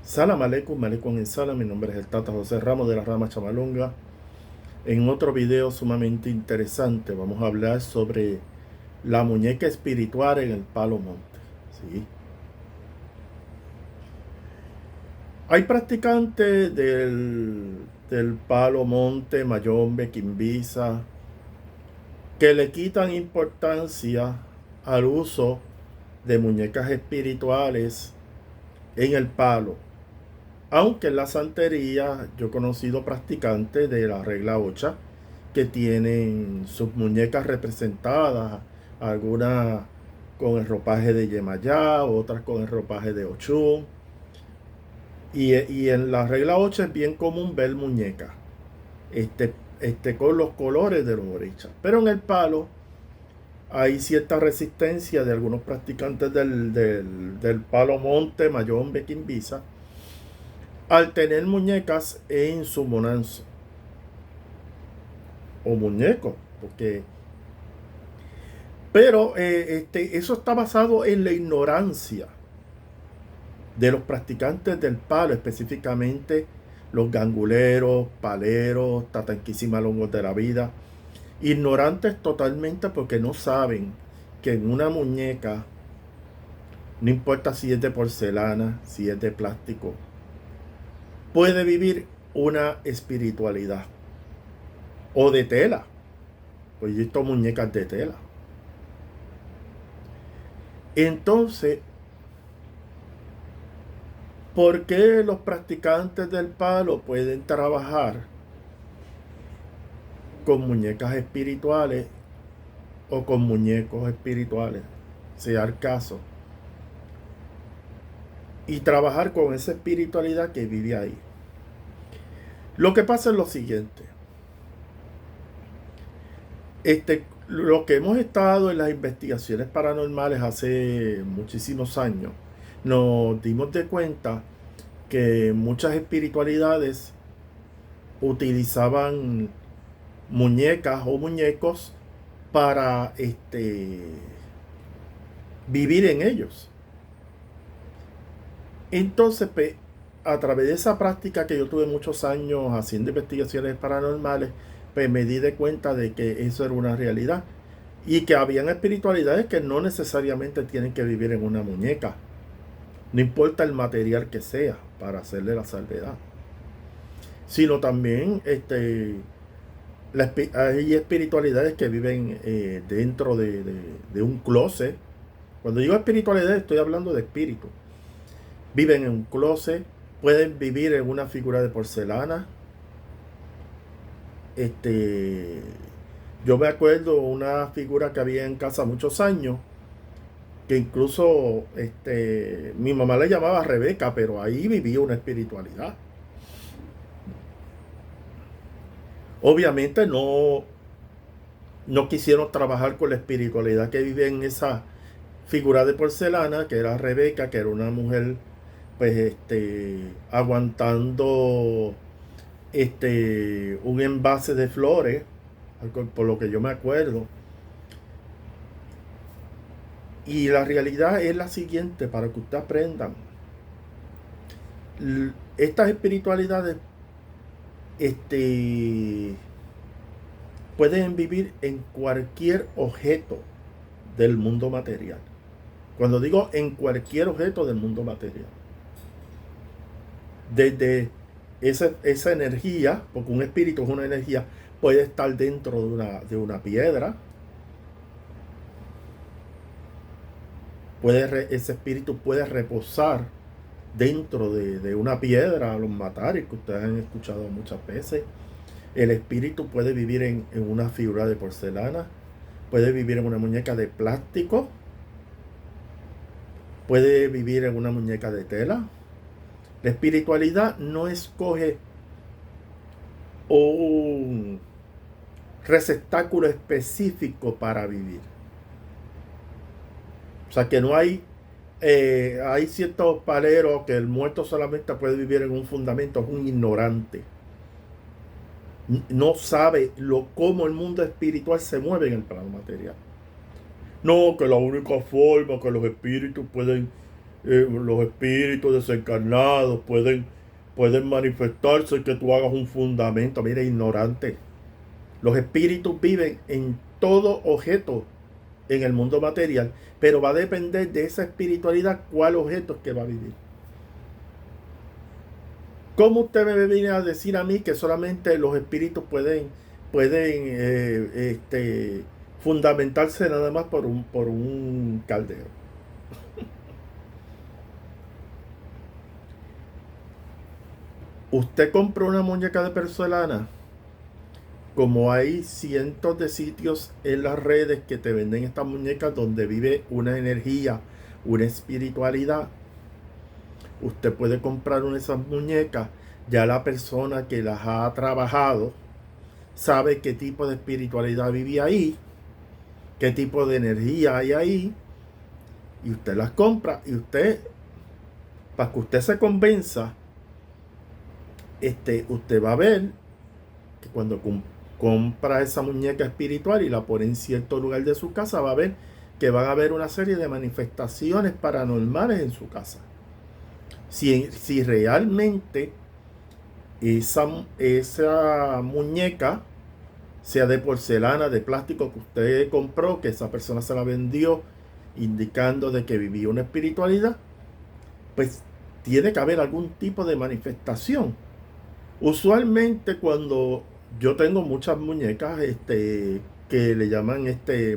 Salam aleikum, aleikum en salam. Mi nombre es el Tata José Ramos de la Rama Chamalonga. En otro video sumamente interesante vamos a hablar sobre la muñeca espiritual en el Palo Monte. ¿Sí? Hay practicantes del Palo Monte, Mayombe, Quimbisa, que le quitan importancia al uso de muñecas espirituales en el palo. Aunque en la santería yo he conocido practicantes de la regla 8 que tienen sus muñecas representadas, algunas con el ropaje de Yemayá, otras con el ropaje de Ochun. Y en la regla 8 es bien común ver muñecas con los colores de los orichas. Pero en el palo hay cierta resistencia de algunos practicantes del Palo Monte, Mayombe, Quimbisa, al tener muñecas en su monanzo o muñeco, pero eso está basado en la ignorancia de los practicantes del palo, específicamente los ganguleros, paleros, tatanquisimálongos de la vida, ignorantes totalmente porque no saben que en una muñeca, no importa si es de porcelana, si es de plástico, puede vivir una espiritualidad. O de tela. Pues yo he visto muñecas de tela. Entonces, ¿por qué los practicantes del palo pueden trabajar con muñecas espirituales o con muñecos espirituales, sea el caso, y trabajar con esa espiritualidad que vive ahí? Lo que pasa es lo siguiente. Lo que hemos estado en las investigaciones paranormales hace muchísimos años, nos dimos de cuenta que muchas espiritualidades utilizaban muñecas o muñecos para vivir en ellos. Entonces, a través de esa práctica que yo tuve muchos años haciendo investigaciones paranormales, pues me di de cuenta de que eso era una realidad y que habían espiritualidades que no necesariamente tienen que vivir en una muñeca, no importa el material que sea para hacerle la salvedad, sino también hay espiritualidades que viven dentro de un closet. Cuando digo espiritualidad estoy hablando de espíritu. Viven en un closet, pueden vivir en una figura de porcelana. Yo me acuerdo una figura que había en casa muchos años, que incluso mi mamá le llamaba Rebeca, pero ahí vivía una espiritualidad. Obviamente no quisieron trabajar con la espiritualidad que vive en esa figura de porcelana, que era Rebeca, que era una mujer pues aguantando un envase de flores, por lo que yo me acuerdo. Y la realidad es la siguiente, para que ustedes aprendan. Estas espiritualidades pueden vivir en cualquier objeto del mundo material. Cuando digo en cualquier objeto del mundo material, desde esa energía, porque un espíritu es una energía, puede estar dentro de una piedra, ese espíritu puede reposar dentro de una piedra, los matares que ustedes han escuchado muchas veces. El espíritu puede vivir en una figura de porcelana, puede vivir en una muñeca de plástico, puede vivir en una muñeca de tela. La espiritualidad no escoge un receptáculo específico para vivir. O sea que no hay ciertos paleros que el muerto solamente puede vivir en un fundamento, es un ignorante. No sabe cómo el mundo espiritual se mueve en el plano material. No, que la única forma que los espíritus pueden los espíritus desencarnados pueden manifestarse, que tú hagas un fundamento. Mire, ignorante. Los espíritus viven en todo objeto en el mundo material, pero va a depender de esa espiritualidad cuál objeto es que va a vivir. ¿Cómo usted me viene a decir a mí que solamente los espíritus pueden fundamentarse nada más por un caldero? Usted compró una muñeca de porcelana, como hay cientos de sitios en las redes que te venden estas muñecas donde vive una energía, una espiritualidad. Usted puede comprar una de esas muñecas. Ya la persona que las ha trabajado sabe qué tipo de espiritualidad vive ahí, qué tipo de energía hay ahí, y usted las compra. Y usted, para que usted se convenza, usted va a ver que cuando compra esa muñeca espiritual y la pone en cierto lugar de su casa, va a ver que van a haber una serie de manifestaciones paranormales en su casa. Si realmente esa muñeca, sea de porcelana, de plástico, que usted compró, que esa persona se la vendió indicando de que vivía una espiritualidad, pues tiene que haber algún tipo de manifestación. Usualmente cuando yo tengo muchas muñecas que le llaman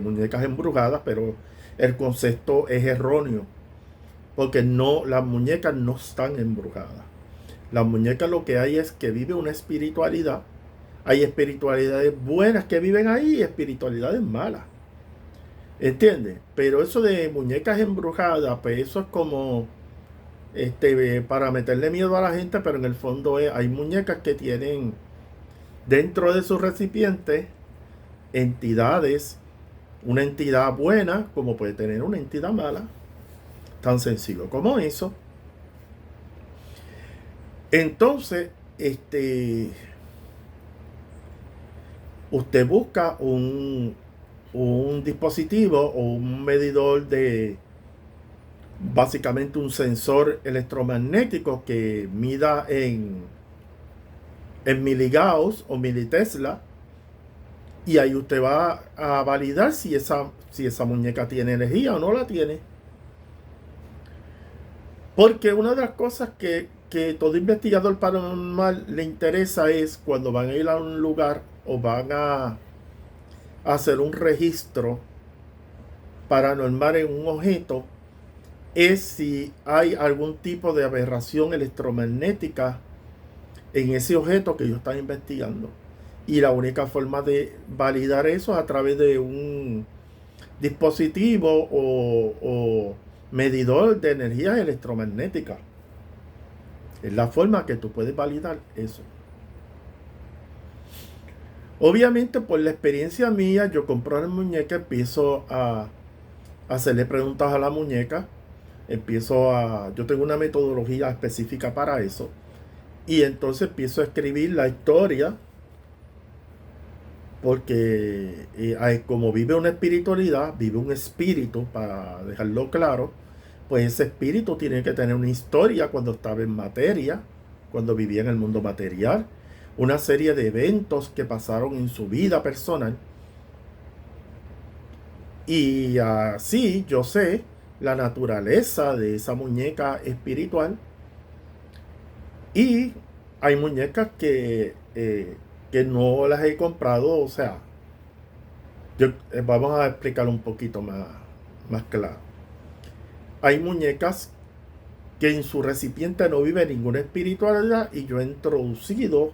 muñecas embrujadas, pero el concepto es erróneo, porque las muñecas no están embrujadas. Las muñecas, lo que hay es que vive una espiritualidad. Hay espiritualidades buenas que viven ahí y espiritualidades malas. ¿Entiendes? Pero eso de muñecas embrujadas, pues eso es como para meterle miedo a la gente, pero en el fondo hay muñecas que tienen dentro de sus recipientes entidades, una entidad buena como puede tener una entidad mala, tan sencillo como eso. Entonces, usted busca un dispositivo o un medidor básicamente un sensor electromagnético que mida en miligauss o militesla, y ahí usted va a validar si esa muñeca tiene energía o no la tiene. Porque una de las cosas que todo investigador paranormal le interesa es cuando van a ir a un lugar o van a hacer un registro paranormal en un objeto, es si hay algún tipo de aberración electromagnética en ese objeto que ellos están investigando. Y la única forma de validar eso es a través de un dispositivo o medidor de energía electromagnética. Es la forma que tú puedes validar eso. Obviamente, por la experiencia mía, yo compro la muñeca, empiezo a hacerle preguntas a la muñeca, yo tengo una metodología específica para eso, y entonces empiezo a escribir la historia, porque como vive una espiritualidad, vive un espíritu, para dejarlo claro, pues ese espíritu tiene que tener una historia cuando estaba en materia, cuando vivía en el mundo material, una serie de eventos que pasaron en su vida personal. Y así yo sé la naturaleza de esa muñeca espiritual. Y hay muñecas que no las he comprado, o sea, vamos a explicarlo un poquito más claro. Hay muñecas que en su recipiente no vive ninguna espiritualidad, y yo he introducido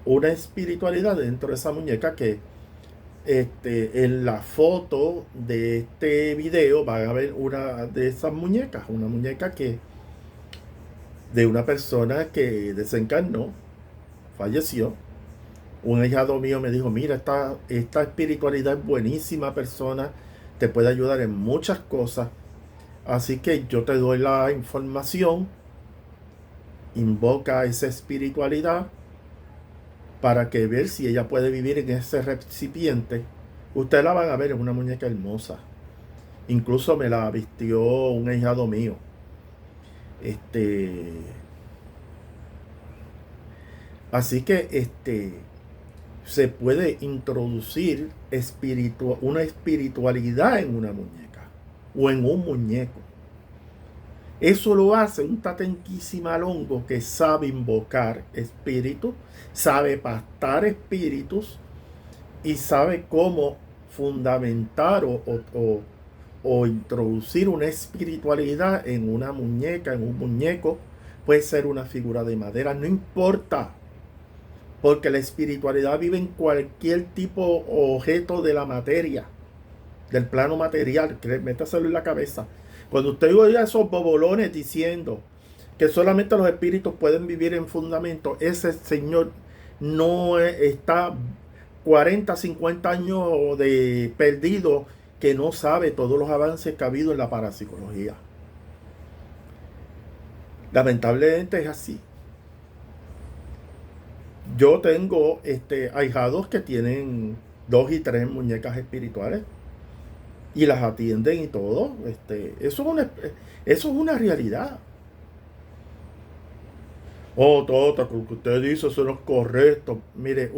una espiritualidad dentro de esa muñeca que en la foto de este video van a ver una de esas muñecas, una muñeca de una persona que desencarnó, falleció. Un ahijado mío me dijo: mira, esta espiritualidad es buenísima persona, te puede ayudar en muchas cosas, así que yo te doy la información, invoca esa espiritualidad para que ver si ella puede vivir en ese recipiente. Ustedes la van a ver, es una muñeca hermosa. Incluso me la vistió un ahijado mío. Así que se puede introducir una espiritualidad en una muñeca o en un muñeco. Eso lo hace un tatenquisimalongo que sabe invocar espíritus, sabe pastar espíritus y sabe cómo fundamentar o introducir una espiritualidad en una muñeca, en un muñeco. Puede ser una figura de madera, no importa. Porque la espiritualidad vive en cualquier tipo o objeto de la materia, del plano material, que métaselo en la cabeza. Cuando usted oye a esos bobolones diciendo que solamente los espíritus pueden vivir en fundamento, ese señor no está 40, 50 años de perdido, que no sabe todos los avances que ha habido en la parapsicología. Lamentablemente es así. Yo tengo ahijados que tienen 2 y 3 muñecas espirituales y las atienden y todo. Eso es una realidad. Oh, Tota, lo que usted dice, eso no es correcto. Mire,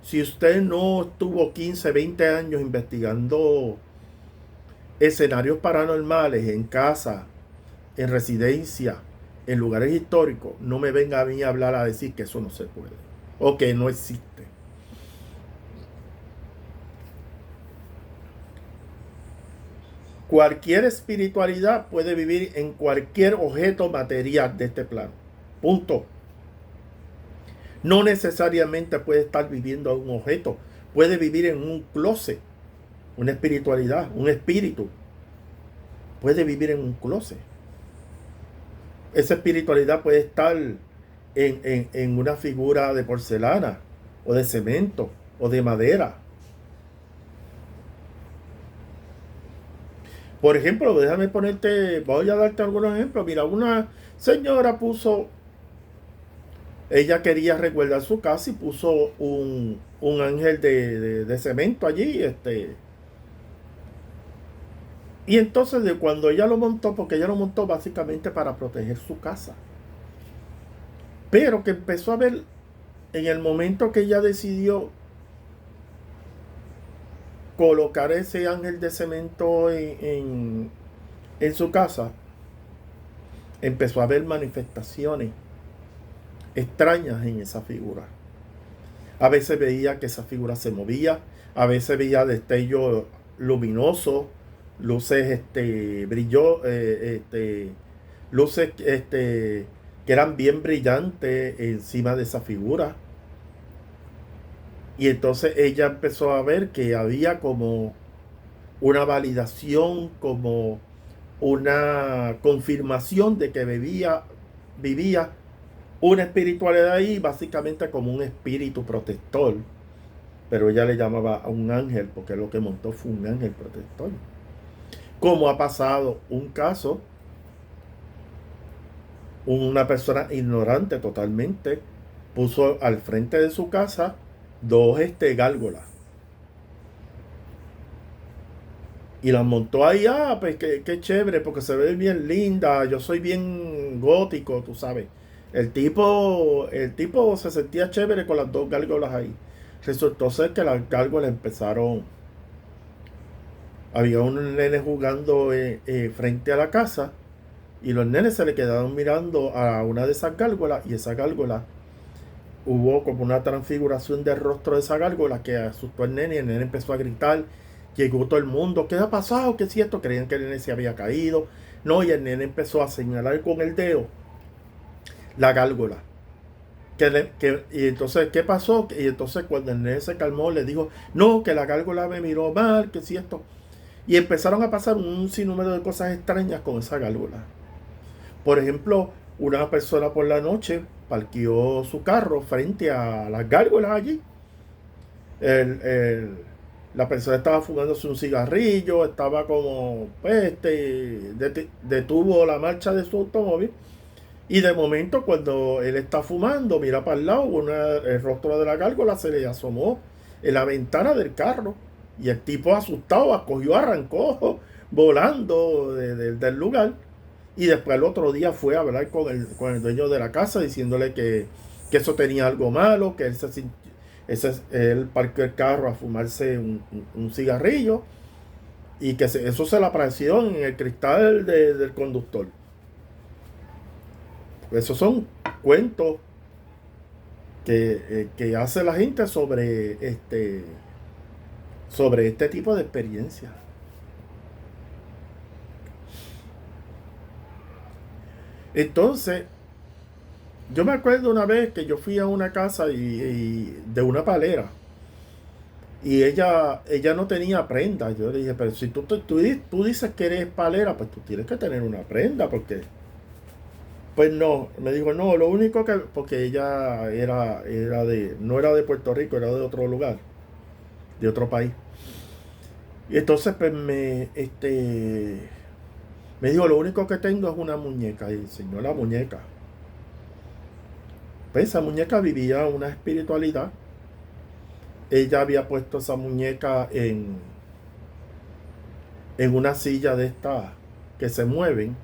si usted no estuvo 15, 20 años investigando escenarios paranormales en casa, en residencia, en lugares históricos, no me venga a mí a hablar a decir que eso no se puede o que no existe. Cualquier espiritualidad puede vivir en cualquier objeto material de este plano. Punto. No necesariamente puede estar viviendo en un objeto. Puede vivir en un closet. Una espiritualidad, un espíritu. Puede vivir en un closet. Esa espiritualidad puede estar en una figura de porcelana, o de cemento, o de madera. Por ejemplo, déjame voy a darte algunos ejemplos. Mira, una señora ella quería resguardar su casa y puso un ángel de cemento allí, y entonces cuando ella lo montó, porque ella lo montó básicamente para proteger su casa, pero que empezó a ver, en el momento que ella decidió colocar ese ángel de cemento en su casa, empezó a ver manifestaciones extrañas en esa figura. A veces veía que esa figura se movía, a veces veía destellos luminosos, luces luces que eran bien brillantes encima de esa figura. Y entonces ella empezó a ver que había como una validación, como una confirmación de que vivía una espiritualidad ahí, básicamente como un espíritu protector. Pero ella le llamaba a un ángel, porque lo que montó fue un ángel protector. Como ha pasado un caso, una persona ignorante totalmente puso al frente de su casa 2 gárgolas y las montó ahí. Pues qué chévere, porque se ve bien linda, yo soy bien gótico, tú sabes. El tipo se sentía chévere con las 2 gárgolas ahí. Resultó ser que las gárgolas había unos nenes jugando frente a la casa, y los nenes se le quedaron mirando a una de esas gárgolas, y esa gárgola, hubo como una transfiguración del rostro de esa gárgola que asustó al nene, y el nene empezó a gritar. Llegó todo el mundo: ¿qué ha pasado? ¿Qué es cierto? Creían que el nene se había caído. No, y el nene empezó a señalar con el dedo la gárgola. Y entonces, ¿qué pasó? Y entonces, cuando el nene se calmó, le dijo: no, que la gárgola me miró mal, que es cierto. Y empezaron a pasar un sinnúmero de cosas extrañas con esa gárgola. Por ejemplo, una persona por la noche parqueó su carro frente a las gárgolas allí. La persona estaba fumándose un cigarrillo, estaba como, detuvo la marcha de su automóvil, y de momento, cuando él está fumando, mira para el lado, el rostro de la gárgola se le asomó en la ventana del carro, y el tipo, asustado, acogió, arrancó volando del lugar. Y después el otro día fue a hablar con el dueño de la casa diciéndole que eso tenía algo malo, que él parqueó el carro a fumarse un cigarrillo y que eso se le apareció en el cristal del conductor. Esos son cuentos que hace la gente sobre este tipo de experiencias. Entonces, yo me acuerdo una vez que yo fui a una casa de una palera y ella no tenía prenda. Yo le dije, pero si tú dices que eres palera, pues tú tienes que tener una prenda, porque pues no, me dijo, no, lo único que, porque ella no era de Puerto Rico, era de otro lugar, de otro país. Y entonces pues me dijo, lo único que tengo es una muñeca. Y enseñó la muñeca. Pues esa muñeca vivía una espiritualidad. Ella había puesto esa muñeca en una silla de estas que se mueven.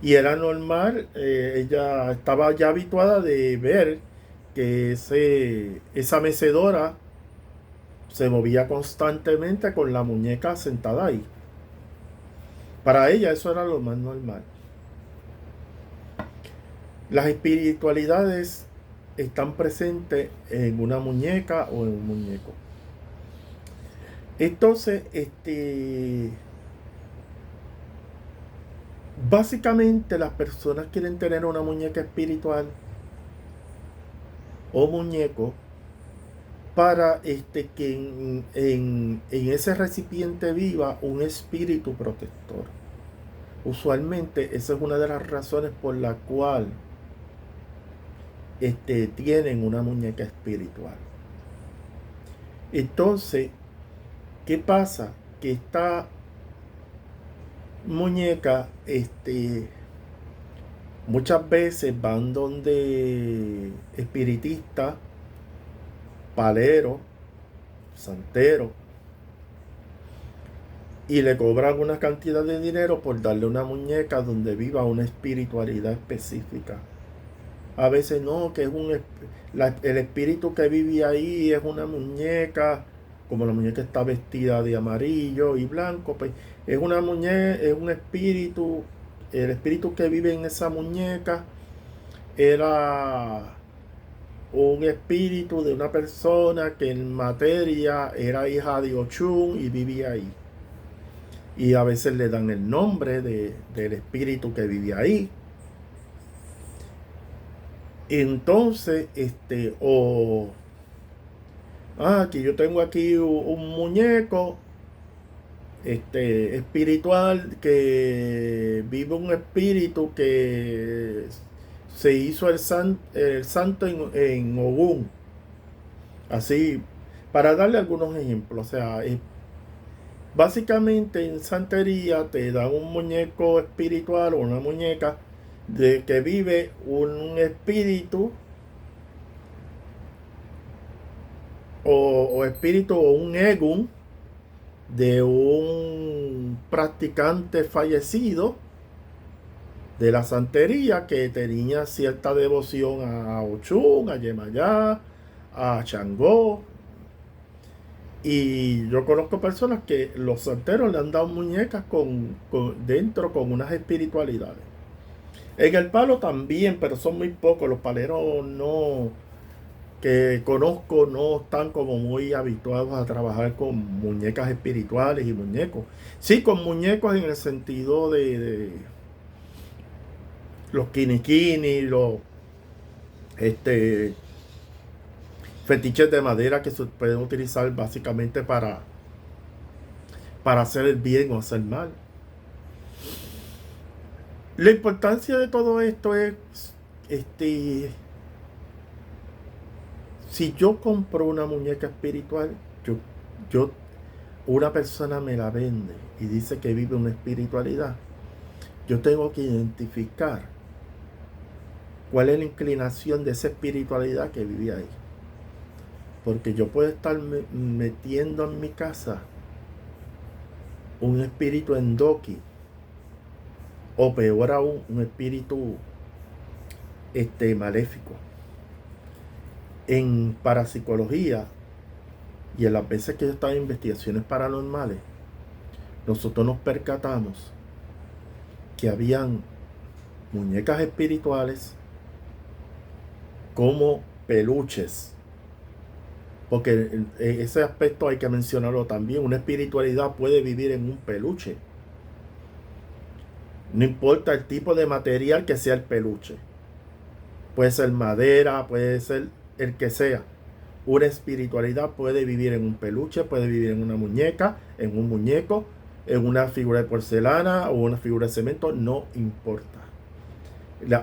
Y era normal, ella estaba ya habituada de ver que esa mecedora se movía constantemente con la muñeca sentada ahí. Para ella eso era lo más normal. Las espiritualidades están presentes en una muñeca o en un muñeco. Entonces, básicamente las personas quieren tener una muñeca espiritual o muñeco para que en ese recipiente viva un espíritu protector. Usualmente esa es una de las razones por la cual tienen una muñeca espiritual. Entonces, ¿qué pasa? Que esta muñeca, muchas veces van donde espiritistas, paleros, santeros, y le cobran una cantidad de dinero por darle una muñeca donde viva una espiritualidad específica. A veces no, que es el espíritu que vive ahí es una muñeca, como la muñeca está vestida de amarillo y blanco, pues es una muñeca, es un espíritu. El espíritu que vive en esa muñeca era un espíritu de una persona que en materia era hija de Ochun y vivía ahí. Y a veces le dan el nombre del espíritu que vivía ahí. Entonces, que yo tengo aquí un muñeco espiritual, que vive un espíritu que se hizo el santo en Ogún. Así, para darle algunos ejemplos. O sea, básicamente en santería te dan un muñeco espiritual o una muñeca de que vive un espíritu o espíritu o un egún de un practicante fallecido de la santería que tenía cierta devoción a Ochun, a Yemayá, a Changó. Y yo conozco personas que los santeros le han dado muñecas dentro con unas espiritualidades. En el palo también, pero son muy pocos. Los paleros que conozco no están como muy habituados a trabajar con muñecas espirituales y muñecos. Sí, con muñecos en el sentido de los kiniquini, los fetiches de madera que se pueden utilizar básicamente para hacer el bien o hacer mal. La importancia de todo esto es, si yo compro una muñeca espiritual, una persona me la vende y dice que vive una espiritualidad, yo tengo que identificar cuál es la inclinación de esa espiritualidad que vive ahí. Porque yo puedo estar metiendo en mi casa un espíritu endoki, o peor aún, un espíritu maléfico. En parapsicología y en las veces que yo estaba en investigaciones paranormales, nosotros nos percatamos que habían muñecas espirituales como peluches, porque ese aspecto hay que mencionarlo también. Una espiritualidad puede vivir en un peluche, no importa el tipo de material que sea el peluche. Puede ser madera, puede ser el que sea. Una espiritualidad puede vivir en un peluche, puede vivir en una muñeca, en un muñeco, en una figura de porcelana o una figura de cemento, no importa.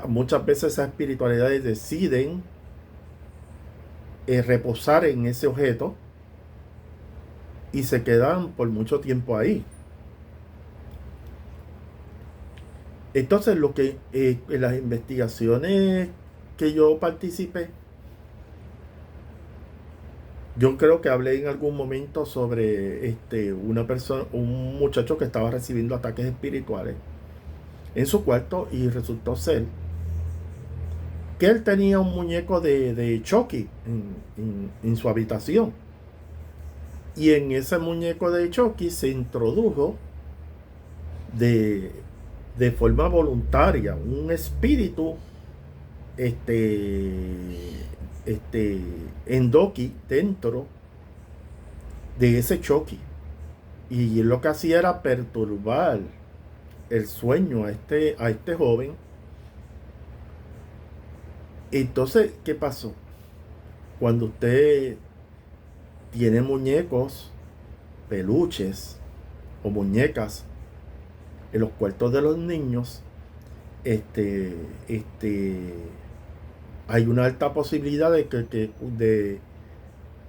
Muchas veces esas espiritualidades deciden reposar en ese objeto y se quedan por mucho tiempo ahí. Entonces, lo que en las investigaciones que yo participé, yo creo que hablé en algún momento sobre una persona, un muchacho que estaba recibiendo ataques espirituales en su cuarto, y resultó ser que él tenía un muñeco de Chucky en su habitación. Y en ese muñeco de Chucky se introdujo de forma voluntaria un espíritu endoki dentro de ese Chucky. Y lo que hacía era perturbar el sueño a este joven. Entonces, ¿qué pasó? Cuando usted tiene muñecos, peluches o muñecas en los cuartos de los niños, hay una alta posibilidad de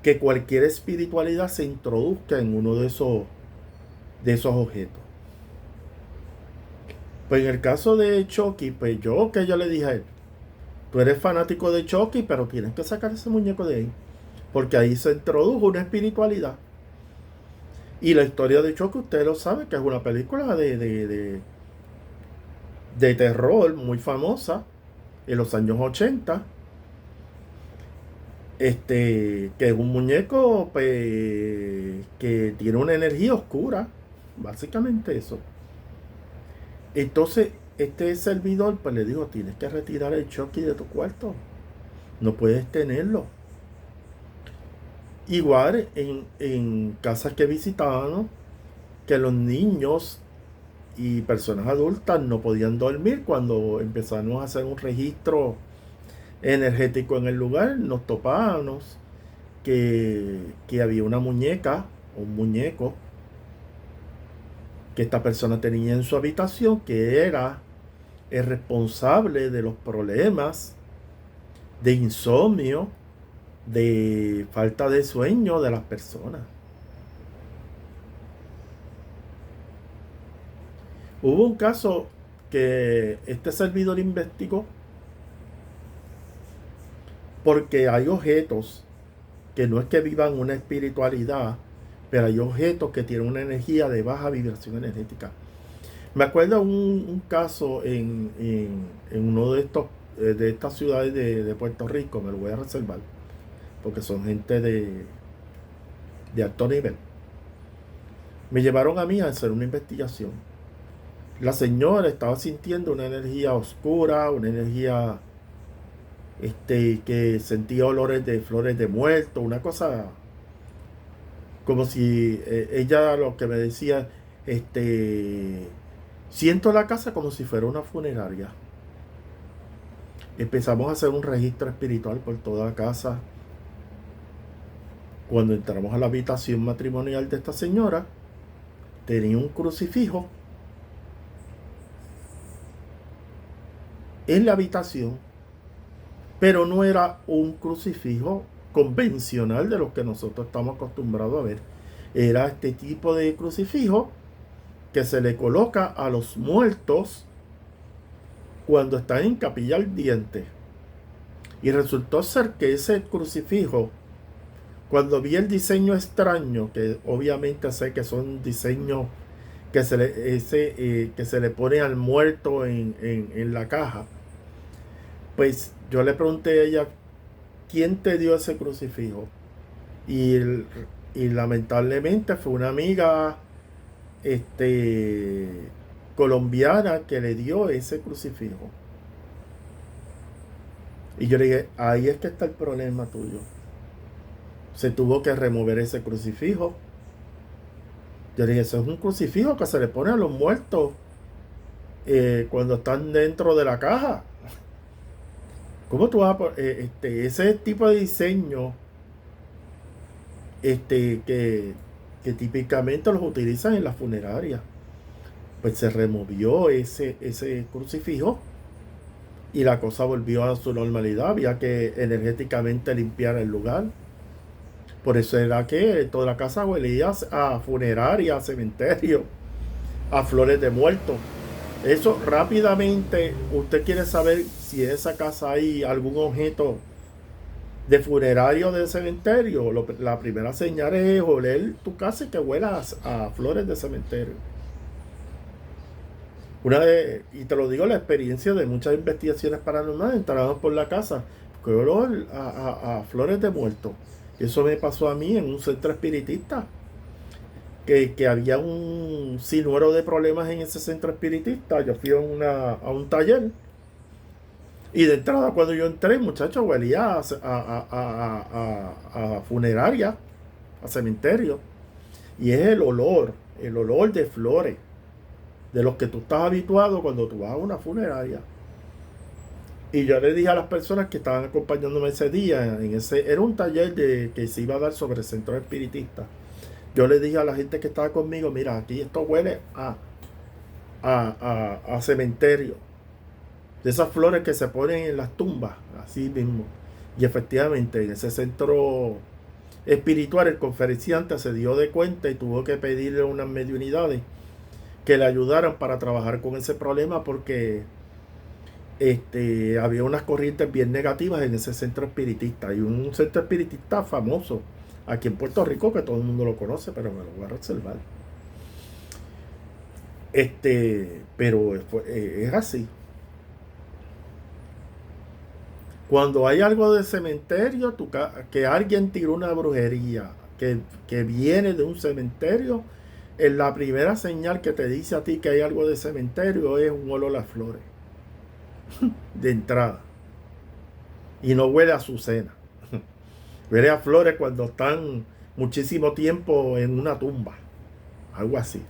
que cualquier espiritualidad se introduzca en uno de esos objetos. Pues en el caso de Chucky, pues yo le dije a él: tú eres fanático de Chucky, pero tienes que sacar ese muñeco de ahí, porque ahí se introdujo una espiritualidad. Y la historia de Chucky, usted lo sabe, que es una película de terror muy famosa en los años 80. Que es un muñeco, pues, que tiene una energía oscura, básicamente eso. Entonces este servidor pues le dijo: tienes que retirar el Chucky de tu cuarto, no puedes tenerlo. Igual en casas que visitábamos, que los niños y personas adultas no podían dormir. Cuando empezamos a hacer un registro energético en el lugar, nos topábamos que había una muñeca o un muñeco que esta persona tenía en su habitación, que era el responsable de los problemas de insomnio, de falta de sueño de las personas. Hubo un caso que este servidor investigó, porque hay objetos que no es que vivan una espiritualidad, pero hay objetos que tienen una energía de baja vibración energética. Me acuerdo un caso en uno de estas ciudades de Puerto Rico. Me lo voy a reservar porque son gente de alto nivel. Me llevaron a mí a hacer una investigación. La señora estaba sintiendo una energía oscura, una energía que sentía olores de flores de muerto, una cosa como si ella lo que me decía, siento la casa como si fuera una funeraria. Empezamos a hacer un registro espiritual por toda la casa. Cuando entramos a la habitación matrimonial de esta señora, tenía un crucifijo en la habitación, pero no era un crucifijo convencional de los que nosotros estamos acostumbrados a ver. Era este tipo de crucifijo que se le coloca a los muertos cuando están en capilla ardiente. Y resultó ser que ese crucifijo, cuando vi el diseño extraño, que obviamente sé que son diseños que se le pone al muerto en la caja. Pues yo le pregunté a ella, ¿quién te dio ese crucifijo? Y, y lamentablemente fue una amiga este, colombiana que le dio ese crucifijo. Y yo le dije, ahí es que está el problema tuyo. Se tuvo que remover ese crucifijo. Yo le dije, eso es un crucifijo que se le pone a los muertos cuando están dentro de la caja. ¿Cómo tú vas a ese tipo de diseño que típicamente los utilizan en las funerarias? Pues se removió ese crucifijo y la cosa volvió a su normalidad. Había que energéticamente limpiar el lugar. Por eso era que toda la casa huelía a funeraria, a cementerio, a flores de muertos. Eso rápidamente, usted quiere saber si en esa casa hay algún objeto de funerario de cementerio. La primera señal es oler tu casa y que huela a flores de cementerio. Y te lo digo, la experiencia de muchas investigaciones paranormales entraron por la casa, que olor a flores de muertos. Eso me pasó a mí en un centro espiritista, que había un sinnúmero de problemas en ese centro espiritista. Yo fui a un taller y de entrada cuando yo entré, muchacho, huelía a funeraria, a cementerio. Y es el olor de flores, de los que tú estás habituado cuando tú vas a una funeraria. Y yo le dije a las personas que estaban acompañándome ese día, era un taller que se iba a dar sobre centros espiritistas. Yo le dije a la gente que estaba conmigo, mira, aquí esto huele a cementerio. De esas flores que se ponen en las tumbas, así mismo. Y efectivamente, en ese centro espiritual, el conferenciante se dio de cuenta y tuvo que pedirle a unas mediunidades que le ayudaran para trabajar con ese problema, porque había unas corrientes bien negativas en ese centro espiritista. Hay un centro espiritista famoso aquí en Puerto Rico que todo el mundo lo conoce, pero me lo voy a reservar. Pero es así. Cuando hay algo de cementerio, que alguien tiró una brujería que viene de un cementerio, la primera señal que te dice a ti que hay algo de cementerio es un olor a flores de entrada. Y no huele a azucena. Huele a flores cuando están muchísimo tiempo en una tumba. Algo así.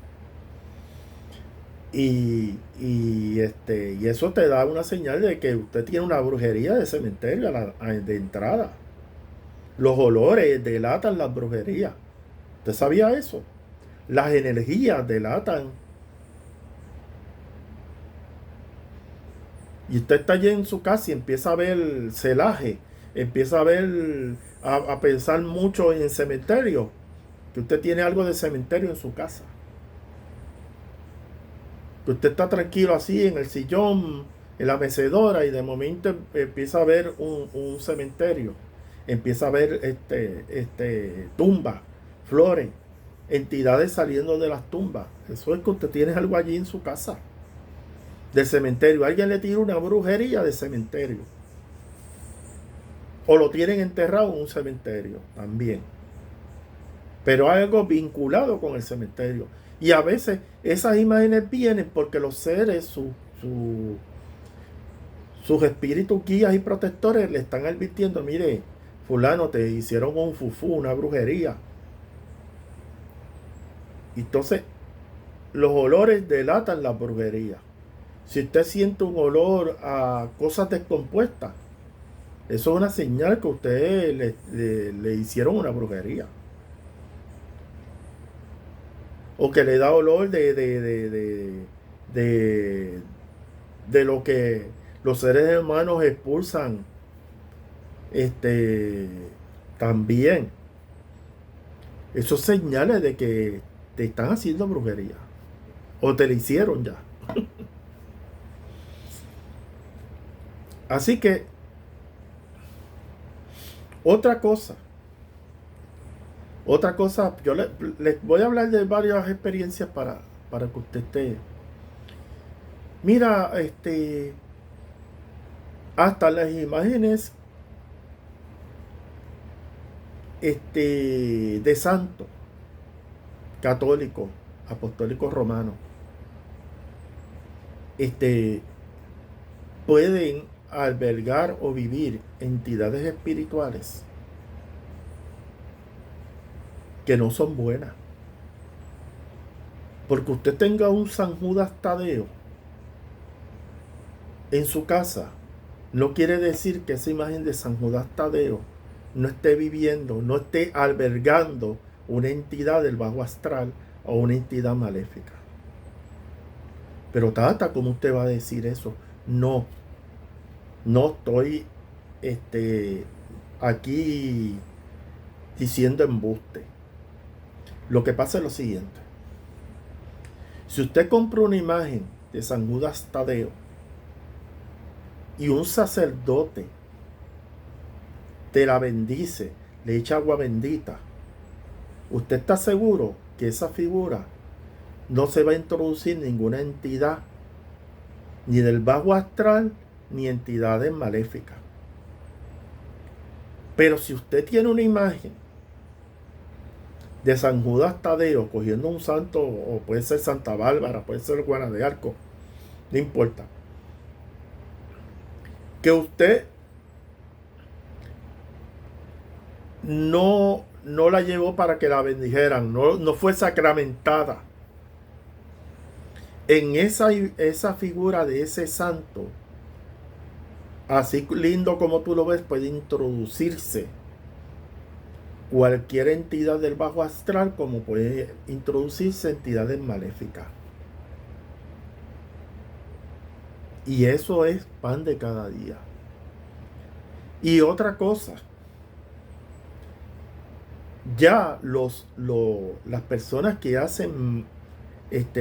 Y eso te da una señal de que usted tiene una brujería de cementerio de entrada. Los olores delatan las brujerías. ¿Usted sabía eso? Las energías delatan. Y usted está allí en su casa y empieza a ver celaje, empieza a pensar mucho en el cementerio, que usted tiene algo de cementerio en su casa. Que usted está tranquilo así en el sillón, en la mecedora, y de momento empieza a ver un cementerio. Empieza a ver tumbas, flores, entidades saliendo de las tumbas. Eso es que usted tiene algo allí en su casa, del cementerio. Alguien le tira una brujería de cementerio. O lo tienen enterrado en un cementerio también. Pero hay algo vinculado con el cementerio. Y a veces esas imágenes vienen porque los seres, sus espíritus guías y protectores le están advirtiendo, mire, fulano, te hicieron un fufú, una brujería. Entonces, los olores delatan la brujería. Si usted siente un olor a cosas descompuestas, eso es una señal que a usted le hicieron una brujería. O que le da olor de lo que los seres humanos expulsan también. Esos señales de que te están haciendo brujería o te la hicieron ya. Así que otra cosa, yo les voy a hablar de varias experiencias para que usted esté. Mira, hasta las imágenes de santos católicos, apostólicos romanos, pueden albergar o vivir entidades espirituales que no son buenas. Porque usted tenga un San Judas Tadeo en su casa, no quiere decir que esa imagen de San Judas Tadeo no esté viviendo, no esté albergando una entidad del bajo astral o una entidad maléfica. Pero Tata, ¿cómo usted va a decir eso? No estoy aquí diciendo embuste. Lo que pasa es lo siguiente. Si usted compra una imagen de San Judas Tadeo y un sacerdote te la bendice, le echa agua bendita, usted está seguro que esa figura no se va a introducir ninguna entidad, ni del bajo astral, ni entidades maléficas. Pero si usted tiene una imagen de San Judas Tadeo cogiendo un santo, o puede ser Santa Bárbara, puede ser Juana de Arco, no importa, que usted no la llevó para que la bendijeran, no fue sacramentada en esa figura de ese santo, así lindo como tú lo ves, puede introducirse cualquier entidad del bajo astral, como puede introducirse entidades maléficas. Y eso es pan de cada día. Y otra cosa, ya las personas que hacen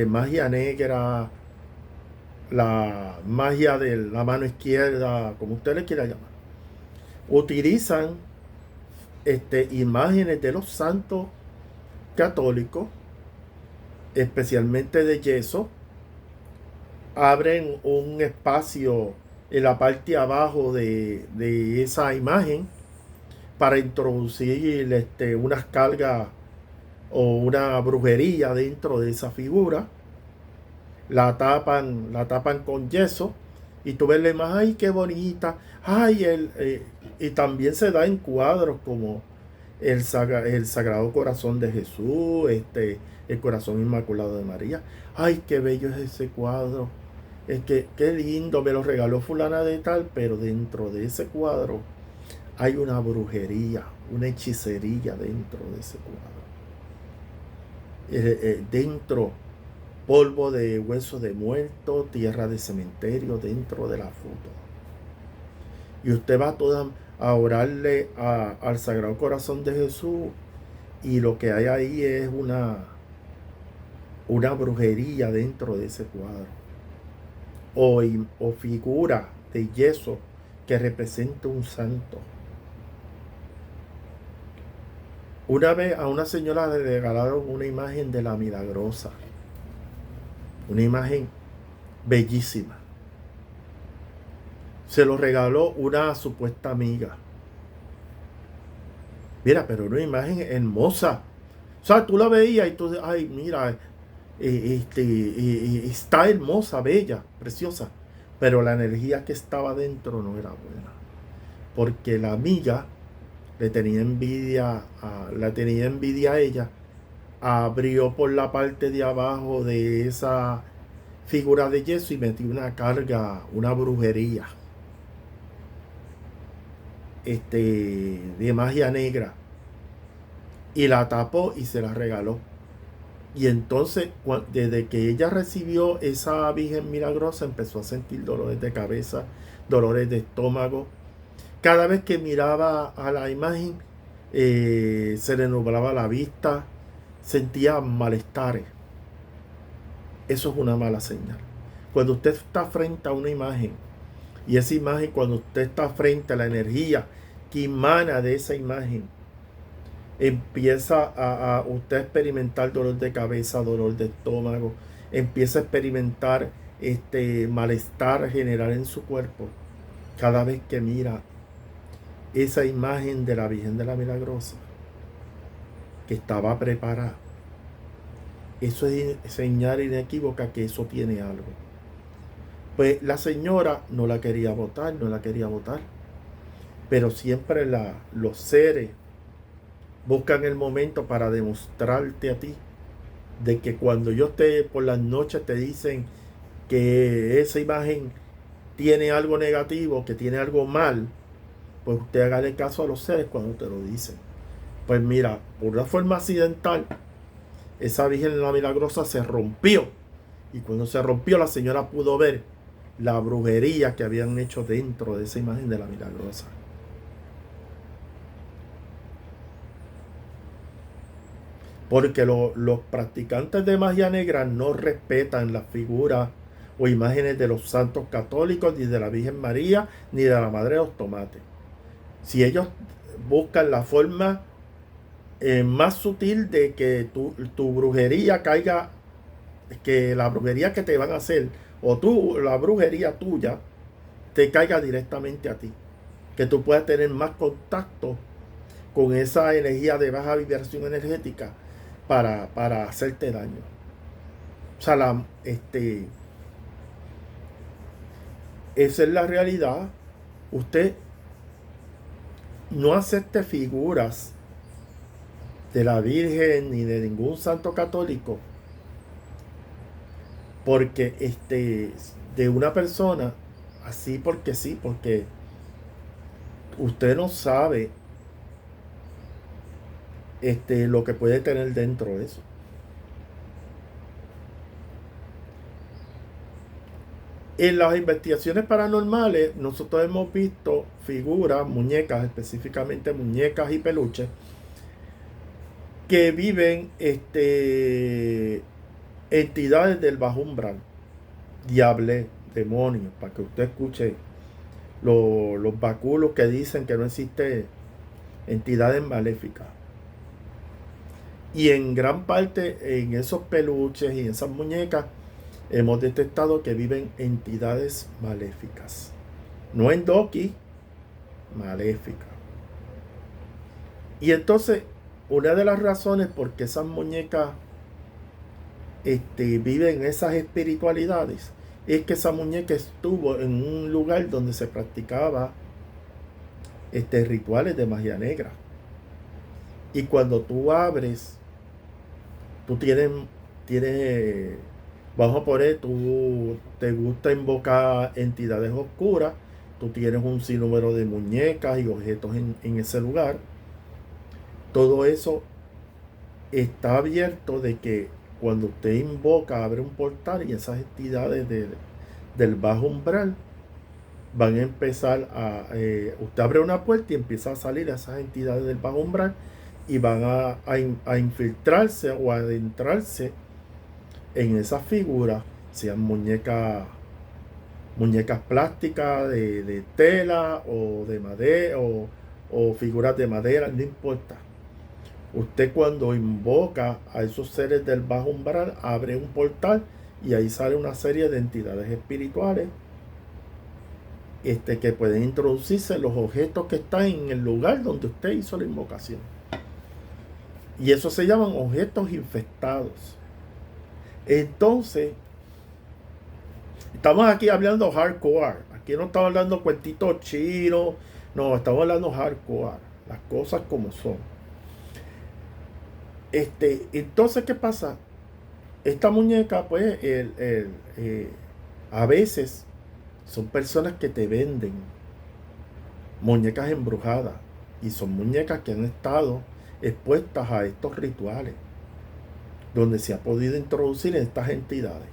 magia negra, la magia de la mano izquierda, como usted le quiera llamar, utilizan imágenes de los santos católicos, especialmente de yeso, abren un espacio en la parte de abajo de esa imagen para introducir unas cargas o una brujería dentro de esa figura. La tapan con yeso y tú ves la imagen, ¡ay, qué bonita! ¡Ay! Y también se da en cuadros como el Sagrado Corazón de Jesús, el Corazón Inmaculado de María. ¡Ay, qué bello es ese cuadro! Es que qué lindo, me lo regaló fulana de tal, pero dentro de ese cuadro hay una brujería, una hechicería dentro de ese cuadro. Dentro, polvo de hueso de muerto, tierra de cementerio dentro de la foto. Y usted va a orarle al Sagrado Corazón de Jesús y lo que hay ahí es una brujería dentro de ese cuadro. O figura de yeso que representa un santo. Una vez a una señora le regalaron una imagen de la Milagrosa. Una imagen bellísima. Se lo regaló una supuesta amiga. Mira, pero una imagen hermosa. O sea, tú la veías y tú, ay, mira, está hermosa, bella, preciosa. Pero la energía que estaba dentro no era buena. Porque la amiga la tenía envidia a ella. Abrió por la parte de abajo de esa figura de yeso y metió una carga, una brujería de magia negra, y la tapó y se la regaló. Y entonces, desde que ella recibió esa Virgen Milagrosa, empezó a sentir dolores de cabeza, dolores de estómago. Cada vez que miraba a la imagen, se le nublaba la vista, sentía malestares. Eso es una mala señal. Cuando usted está frente a una imagen, y esa imagen, cuando usted está frente a la energía que emana de esa imagen, empieza a usted experimentar dolor de cabeza, dolor de estómago, empieza a experimentar malestar general en su cuerpo cada vez que mira esa imagen de la Virgen de la Milagrosa que estaba preparada. Eso es señal inequívoca que eso tiene algo. Pues la señora no la quería votar, pero siempre los seres buscan el momento para demostrarte a ti de que cuando yo esté por las noches te dicen que esa imagen tiene algo negativo, que tiene algo mal, pues usted hágale caso a los seres cuando te lo dicen. Pues mira, por una forma accidental, esa Virgen de la Milagrosa se rompió. Y cuando se rompió, la señora pudo ver la brujería que habían hecho dentro de esa imagen de la Milagrosa. Porque los practicantes de magia negra no respetan las figuras o imágenes de los santos católicos, ni de la Virgen María, ni de la Madre de los Tomates. Si ellos buscan la forma más sutil de que tu brujería caiga, que la brujería que te van a hacer, o la brujería tuya, te caiga directamente a ti. Que tú puedas tener más contacto con esa energía de baja vibración energética para hacerte daño. O sea, esa es la realidad. Usted no acepte figuras de la Virgen ni de ningún santo católico porque de una persona así porque sí, porque usted no sabe lo que puede tener dentro de eso. En las investigaciones paranormales nosotros hemos visto figuras, muñecas, específicamente muñecas y peluches que viven entidades del bajo umbral, diables, demonios, para que usted escuche los báculos que dicen que no existen entidades maléficas. Y en gran parte en esos peluches y en esas muñecas hemos detectado que viven entidades maléficas. No en Doki, maléficas. Y entonces, una de las razones por qué esas muñecas viven esas espiritualidades es que esa muñeca estuvo en un lugar donde se practicaba rituales de magia negra. Y cuando tú abres, tú tienes, vamos a poner, tú te gusta invocar entidades oscuras, tú tienes un sinnúmero de muñecas y objetos en ese lugar. Todo eso está abierto de que cuando usted invoca, abre un portal y esas entidades del bajo umbral van a empezar usted abre una puerta y empieza a salir esas entidades del bajo umbral y van a infiltrarse o a adentrarse en esas figuras, sean muñecas plásticas de tela o de madera o figuras de madera, no importa. Usted cuando invoca a esos seres del bajo umbral, abre un portal y ahí sale una serie de entidades espirituales que pueden introducirse en los objetos que están en el lugar donde usted hizo la invocación. Y eso se llaman objetos infectados. Entonces, estamos aquí hablando hardcore. Aquí no estamos hablando cuentitos chinos. No, estamos hablando hardcore. Las cosas como son. Entonces, ¿qué pasa? Esta muñeca, pues, a veces son personas que te venden muñecas embrujadas. Y son muñecas que han estado expuestas a estos rituales donde se ha podido introducir estas entidades.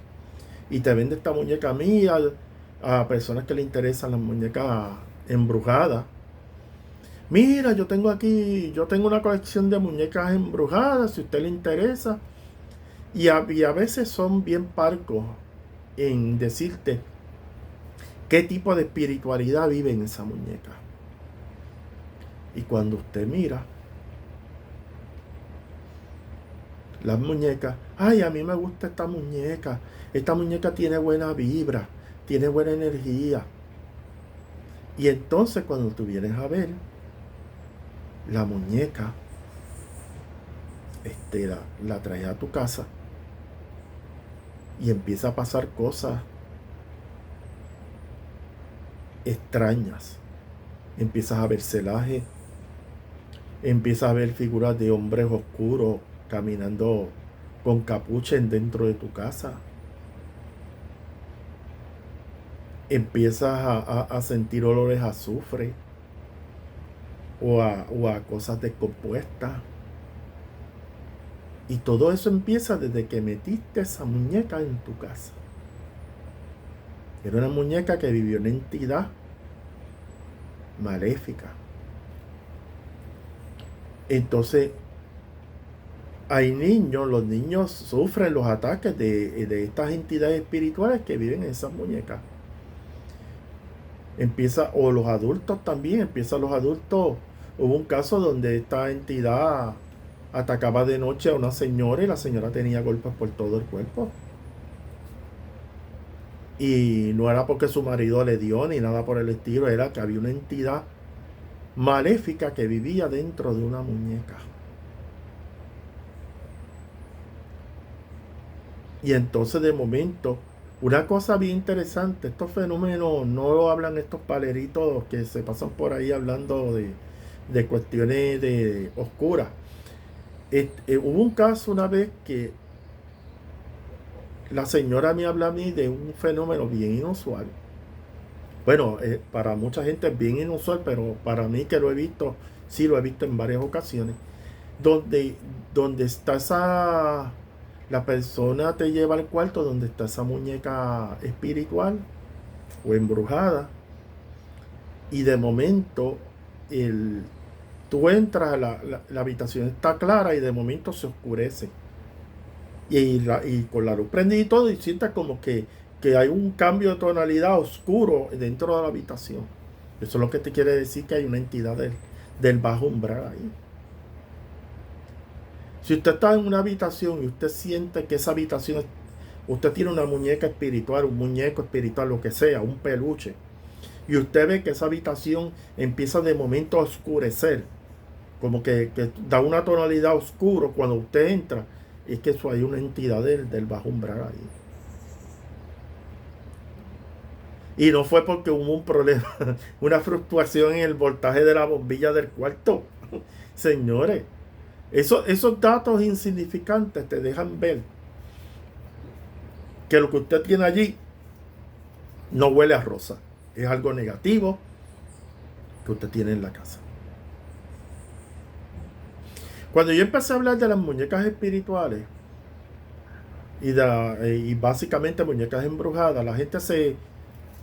Y te vende esta muñeca mía a personas que le interesan las muñecas embrujadas. Mira, yo tengo una colección de muñecas embrujadas, si a usted le interesa. Y a veces son bien parcos en decirte qué tipo de espiritualidad vive en esa muñeca. Y cuando usted mira, las muñecas. Ay, a mí me gusta esta muñeca. Esta muñeca tiene buena vibra, tiene buena energía. Y entonces cuando tú vienes a ver, la muñeca, la traes a tu casa y empieza a pasar cosas extrañas. Empiezas a ver celaje, empiezas a ver figuras de hombres oscuros caminando con capucha dentro de tu casa. Empiezas a sentir olores a azufre o a cosas descompuestas. Y todo eso empieza desde que metiste esa muñeca en tu casa. Era una muñeca que vivió una entidad maléfica. Entonces, hay niños, los niños sufren los ataques de estas entidades espirituales que viven en esas muñecas. O los adultos también, los adultos. Hubo un caso donde esta entidad atacaba de noche a una señora y la señora tenía golpes por todo el cuerpo. Y no era porque su marido le dio ni nada por el estilo, era que había una entidad maléfica que vivía dentro de una muñeca. Y entonces de momento, una cosa bien interesante, estos fenómenos no lo hablan estos paleritos que se pasan por ahí hablando de cuestiones de oscuras. Hubo un caso una vez que la señora me habla a mí de un fenómeno bien inusual. Bueno, para mucha gente es bien inusual, pero para mí que lo he visto, sí lo he visto en varias ocasiones, donde está la persona te lleva al cuarto donde está esa muñeca espiritual o embrujada, y de momento tú entras, la habitación está clara y de momento se oscurece. Y con la luz prendida y todo, y sientes como que hay un cambio de tonalidad oscuro dentro de la habitación. Eso es lo que te quiere decir que hay una entidad del bajo umbral ahí. Si usted está en una habitación y usted siente que esa habitación, usted tiene una muñeca espiritual, un muñeco espiritual, lo que sea, un peluche, y usted ve que esa habitación empieza de momento a oscurecer, como que da una tonalidad oscura cuando usted entra, es que eso hay una entidad del bajo umbral ahí. Y no fue porque hubo un problema, una fluctuación en el voltaje de la bombilla del cuarto. Señores, esos datos insignificantes te dejan ver que lo que usted tiene allí no huele a rosa. Es algo negativo que usted tiene en la casa. Cuando yo empecé a hablar de las muñecas espirituales y básicamente muñecas embrujadas, la gente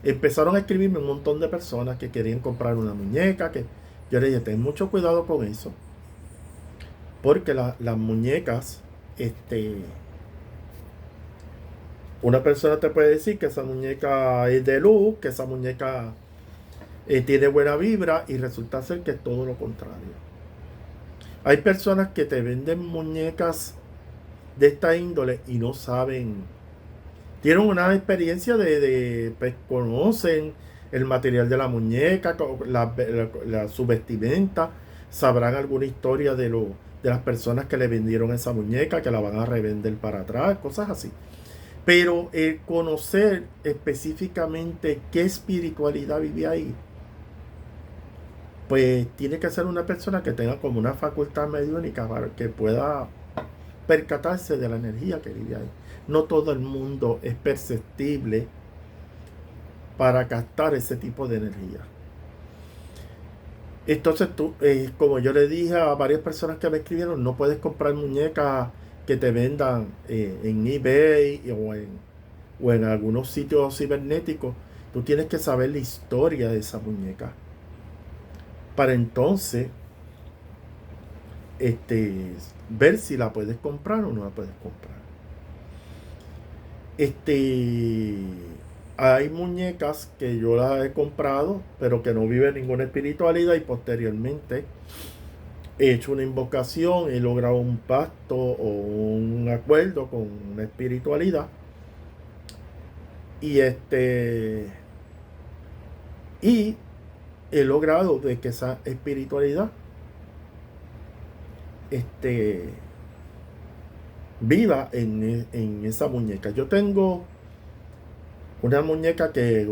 empezaron a escribirme un montón de personas que querían comprar una muñeca. Que yo le dije, ten mucho cuidado con eso, porque las muñecas, una persona te puede decir que esa muñeca es de luz, que esa muñeca tiene buena vibra, y resulta ser que es todo lo contrario. Hay personas que te venden muñecas de esta índole y no saben, tienen una experiencia pues conocen el material de la muñeca, su vestimenta, sabrán alguna historia de las personas que le vendieron esa muñeca, que la van a revender para atrás, cosas así. Pero conocer específicamente qué espiritualidad vive ahí, pues tiene que ser una persona que tenga como una facultad mediúnica para que pueda percatarse de la energía que vive ahí. No todo el mundo es perceptible para captar ese tipo de energía. Entonces tú, como yo le dije a varias personas que me escribieron, no puedes comprar muñecas que te vendan en eBay o en algunos sitios cibernéticos. Tú tienes que saber la historia de esa muñeca para entonces ver si la puedes comprar o no la puedes comprar. Hay muñecas que yo las he comprado, pero que no viven ninguna espiritualidad, y posteriormente he hecho una invocación, he logrado un pacto o un acuerdo con una espiritualidad. Y y he logrado de que esa espiritualidad viva en esa muñeca. Yo tengo una muñeca que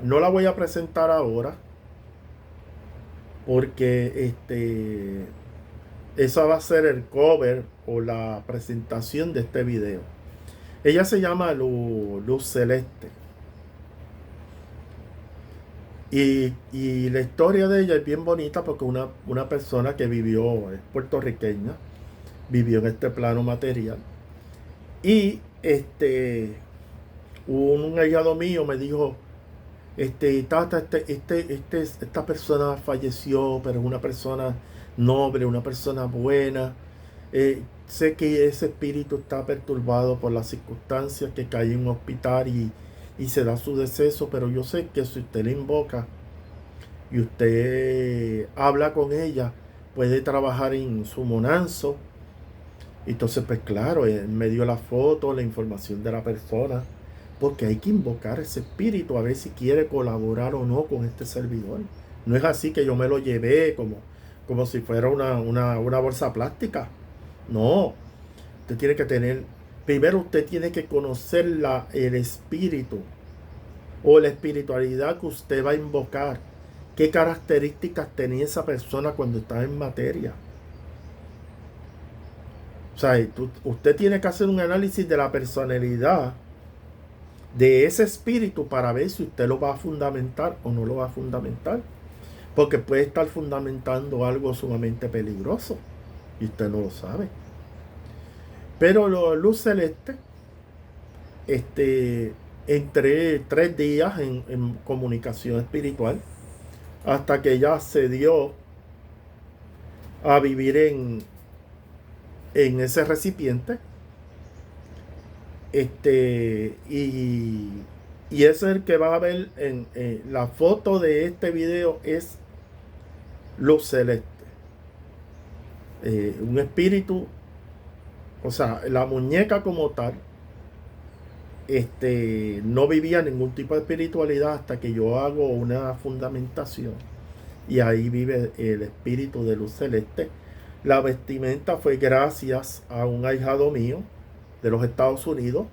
no la voy a presentar ahora, porque esa va a ser el cover o la presentación de este video. Ella se llama Luz Celeste. Y la historia de ella es bien bonita porque una persona que vivió, es puertorriqueña, vivió en este plano material. Y un ahijado mío me dijo, Tata, esta persona falleció, pero es una persona noble, una persona buena. Sé que ese espíritu está perturbado por las circunstancias, que cae en un hospital y se da su deceso, pero yo sé que si usted le invoca y usted habla con ella, puede trabajar en su monanzo. Entonces, pues claro, él me dio la foto, la información de la persona, porque hay que invocar ese espíritu a ver si quiere colaborar o no con este servidor. No es así que yo me lo llevé como si fuera una bolsa plástica. No, usted tiene que primero usted tiene que conocer el espíritu o la espiritualidad que usted va a invocar. ¿Qué características tenía esa persona cuando estaba en materia? O sea, usted tiene que hacer un análisis de la personalidad de ese espíritu para ver si usted lo va a fundamentar o no lo va a fundamentar. Porque puede estar fundamentando algo sumamente peligroso y usted no lo sabe. Pero Luz Celeste, entré 3 días en comunicación espiritual hasta que ella se dio a vivir en ese recipiente. Y ese es el que va a ver en la foto de este video, es Luz Celeste. Un espíritu, o sea, la muñeca como tal, no vivía ningún tipo de espiritualidad hasta que yo hago una fundamentación. Y ahí vive el espíritu de Luz Celeste. La vestimenta fue gracias a un ahijado mío de los Estados Unidos,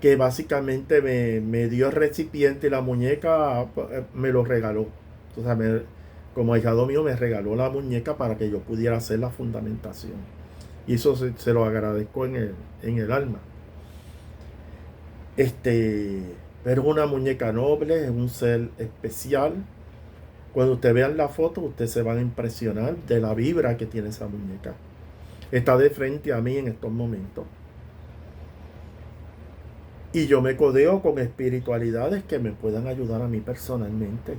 que básicamente me dio el recipiente y la muñeca me lo regaló. O sea, como ahijado mío me regaló la muñeca para que yo pudiera hacer la fundamentación. Y eso se lo agradezco en el alma. Pero es una muñeca noble, es un ser especial. Cuando ustedes vean la foto, ustedes se van a impresionar de la vibra que tiene esa muñeca. Está de frente a mí en estos momentos. Y yo me codeo con espiritualidades que me puedan ayudar a mí personalmente.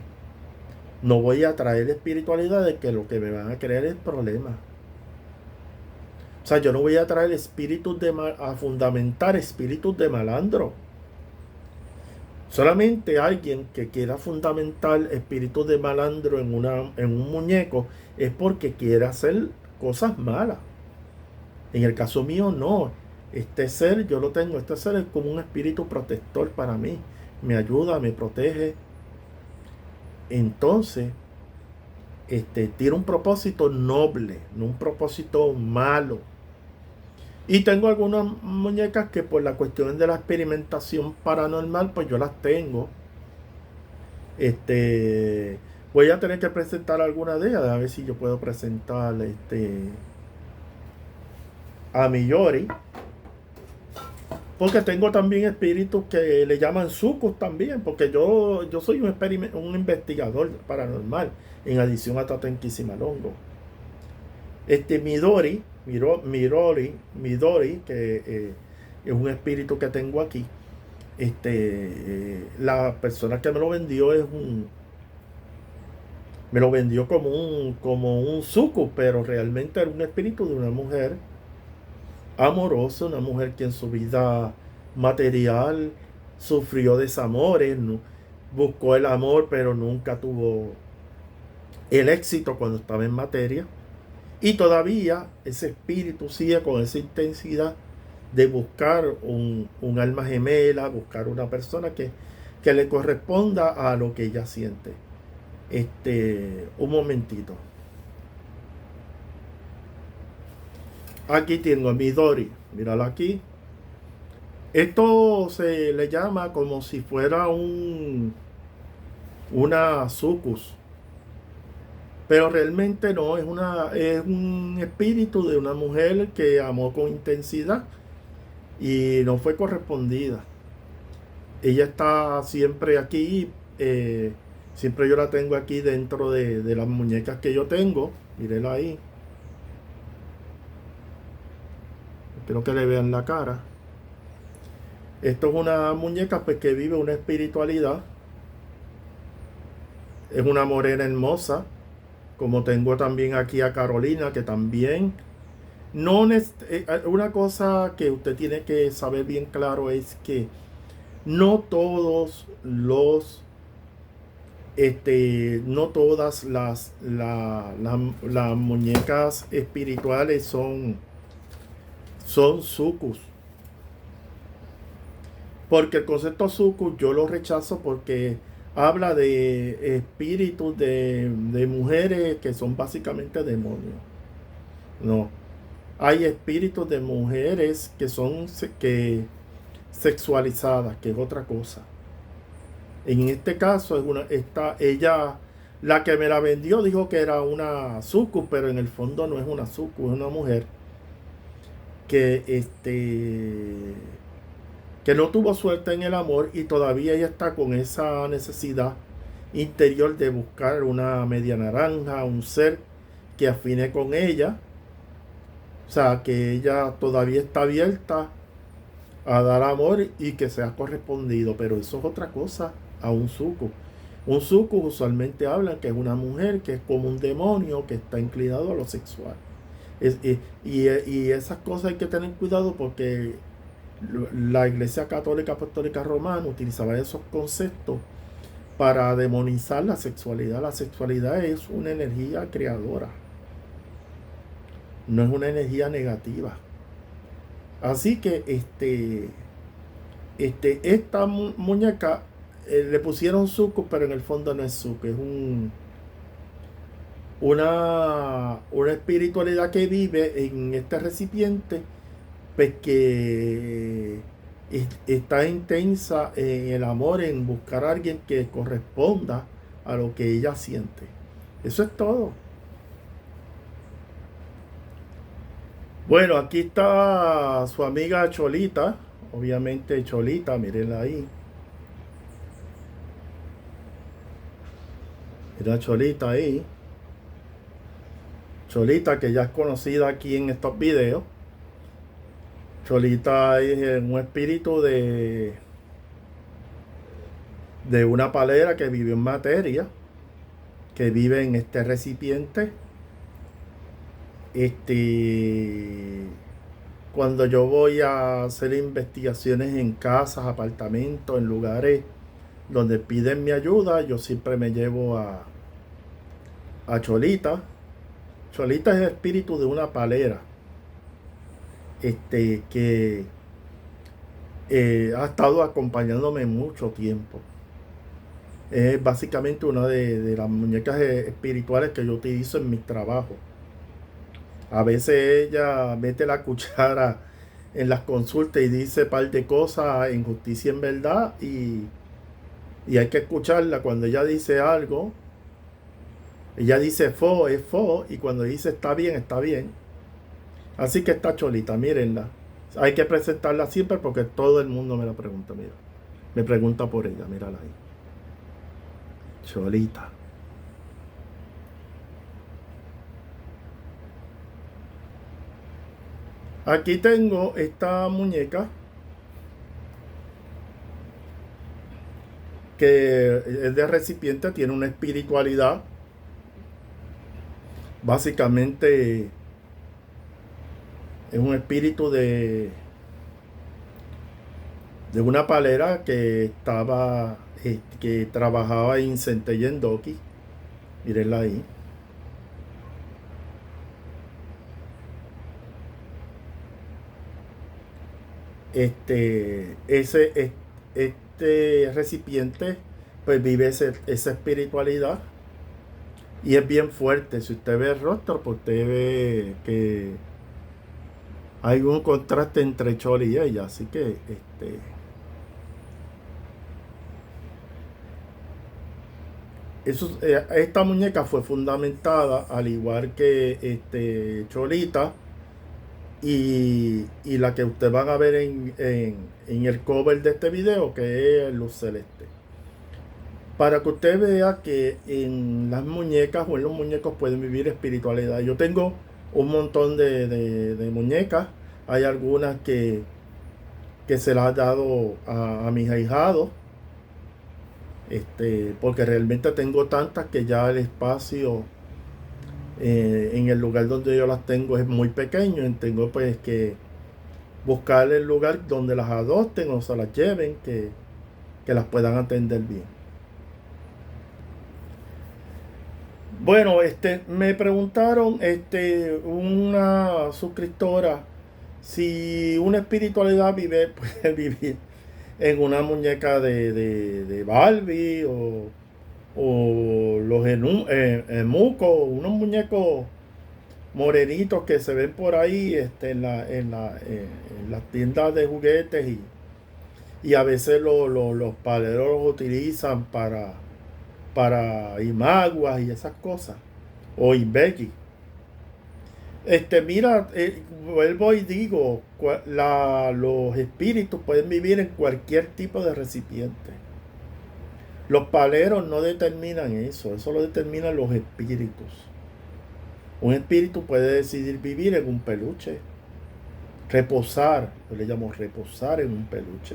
No voy a traer espiritualidades que lo que me van a crear es problemas. O sea, yo no voy a traer espíritus a fundamentar espíritus de malandro. Solamente alguien que quiera fundamentar espíritus de malandro en un muñeco es porque quiere hacer cosas malas. En el caso mío, no. Este ser, yo lo tengo, este ser es como un espíritu protector para mí. Me ayuda, me protege. Entonces, tiene un propósito noble, no un propósito malo. Y tengo algunas muñecas que por la cuestión de la experimentación paranormal, pues yo las tengo. Voy a tener que presentar alguna de ellas, a ver si yo puedo presentar a mi Yori. Porque tengo también espíritus que le llaman sucus también, porque yo soy un investigador paranormal, en adición a Tatenquisimalongo. Midori, que es un espíritu que tengo aquí. La persona que me lo vendió me lo vendió como un sucus, pero realmente era un espíritu de una mujer amorosa, una mujer que en su vida material sufrió desamores, buscó el amor, pero nunca tuvo el éxito cuando estaba en materia. Y todavía ese espíritu sigue con esa intensidad de buscar un alma gemela, buscar una persona que le corresponda a lo que ella siente. Un momentito. Aquí tengo a Midori. Míralo aquí. Esto se le llama como si fuera una sucus. Pero realmente no, es un espíritu de una mujer que amó con intensidad y no fue correspondida. Ella está siempre aquí, siempre yo la tengo aquí dentro de las muñecas que yo tengo. Mírenla ahí. Espero que le vean la cara. Esto es una muñeca pues, que vive una espiritualidad. Es una morena hermosa. Como tengo también aquí a Carolina, que también no una cosa que usted tiene que saber bien claro es que no todos los no todas las muñecas espirituales son sucus. Porque el concepto sucus yo lo rechazo porque habla de espíritus de mujeres que son básicamente demonios. No. Hay espíritus de mujeres que son sexualizadas, que es otra cosa. En este caso, ella, la que me la vendió, dijo que era una sucus, pero en el fondo no es una sucus, es una mujer que que no tuvo suerte en el amor y todavía ella está con esa necesidad interior de buscar una media naranja, un ser que afine con ella. O sea, que ella todavía está abierta a dar amor y que sea correspondido, pero eso es otra cosa a un sucus. Un sucus usualmente hablan que es una mujer que es como un demonio que está inclinado a lo sexual. Y esas cosas hay que tener cuidado porque la Iglesia Católica Apostólica Romana utilizaba esos conceptos para demonizar la sexualidad. La sexualidad es una energía creadora, no es una energía negativa. Así que esta muñeca le pusieron sucus, pero en el fondo no es sucus, es una espiritualidad que vive en este recipiente, pues que está intensa en el amor, en buscar a alguien que corresponda a lo que ella siente. Eso es todo. Bueno, aquí está su amiga Cholita. Obviamente Cholita, mírenla ahí. Mira Cholita ahí. Cholita, que ya es conocida aquí en estos videos. Cholita es un espíritu de una palera que vive en materia, que vive en este recipiente. Cuando yo voy a hacer investigaciones en casas, apartamentos, en lugares donde piden mi ayuda, yo siempre me llevo a Cholita. Cholita es el espíritu de una palera, que ha estado acompañándome mucho tiempo. Es básicamente una de las muñecas espirituales que yo utilizo en mis trabajos. A veces ella mete la cuchara en las consultas y dice un par de cosas en justicia en verdad y hay que escucharla. Cuando ella dice algo, ella dice fo, es fo, y cuando dice está bien, está bien. Así que está Cholita, mírenla. Hay que presentarla siempre porque todo el mundo me la pregunta, mira. Me pregunta por ella, mírala ahí. Cholita. Aquí tengo esta muñeca que es de recipiente, tiene una espiritualidad. Básicamente es un espíritu de una palera que que trabajaba en Centella en Doki. Mírenla ahí. este recipiente pues vive esa espiritualidad y es bien fuerte. Si usted ve el rostro, pues usted ve que hay un contraste entre Choli y ella, así que esta muñeca fue fundamentada al igual que Cholita y la que ustedes van a ver en el cover de este video, que es Luz Celeste. Para que usted vea que en las muñecas o en los muñecos pueden vivir espiritualidad. Yo tengo un montón de muñecas. Hay algunas que se las ha dado a mis ahijados. Porque realmente tengo tantas que ya el espacio en el lugar donde yo las tengo es muy pequeño. Y tengo pues que buscar el lugar donde las adopten o se las lleven, que las puedan atender bien. Bueno, me preguntaron, una suscriptora, si una espiritualidad puede vivir en una muñeca de Barbie o los emucos, unos muñecos morenitos que se ven por ahí en las tiendas de juguetes y a veces los paleros los utilizan para imaguas y esas cosas, o Ibeki. Mira, vuelvo y digo, los espíritus pueden vivir en cualquier tipo de recipiente. Los paleros no determinan eso lo determinan los espíritus. Un espíritu puede decidir vivir en un peluche, reposar, yo le llamo reposar en un peluche.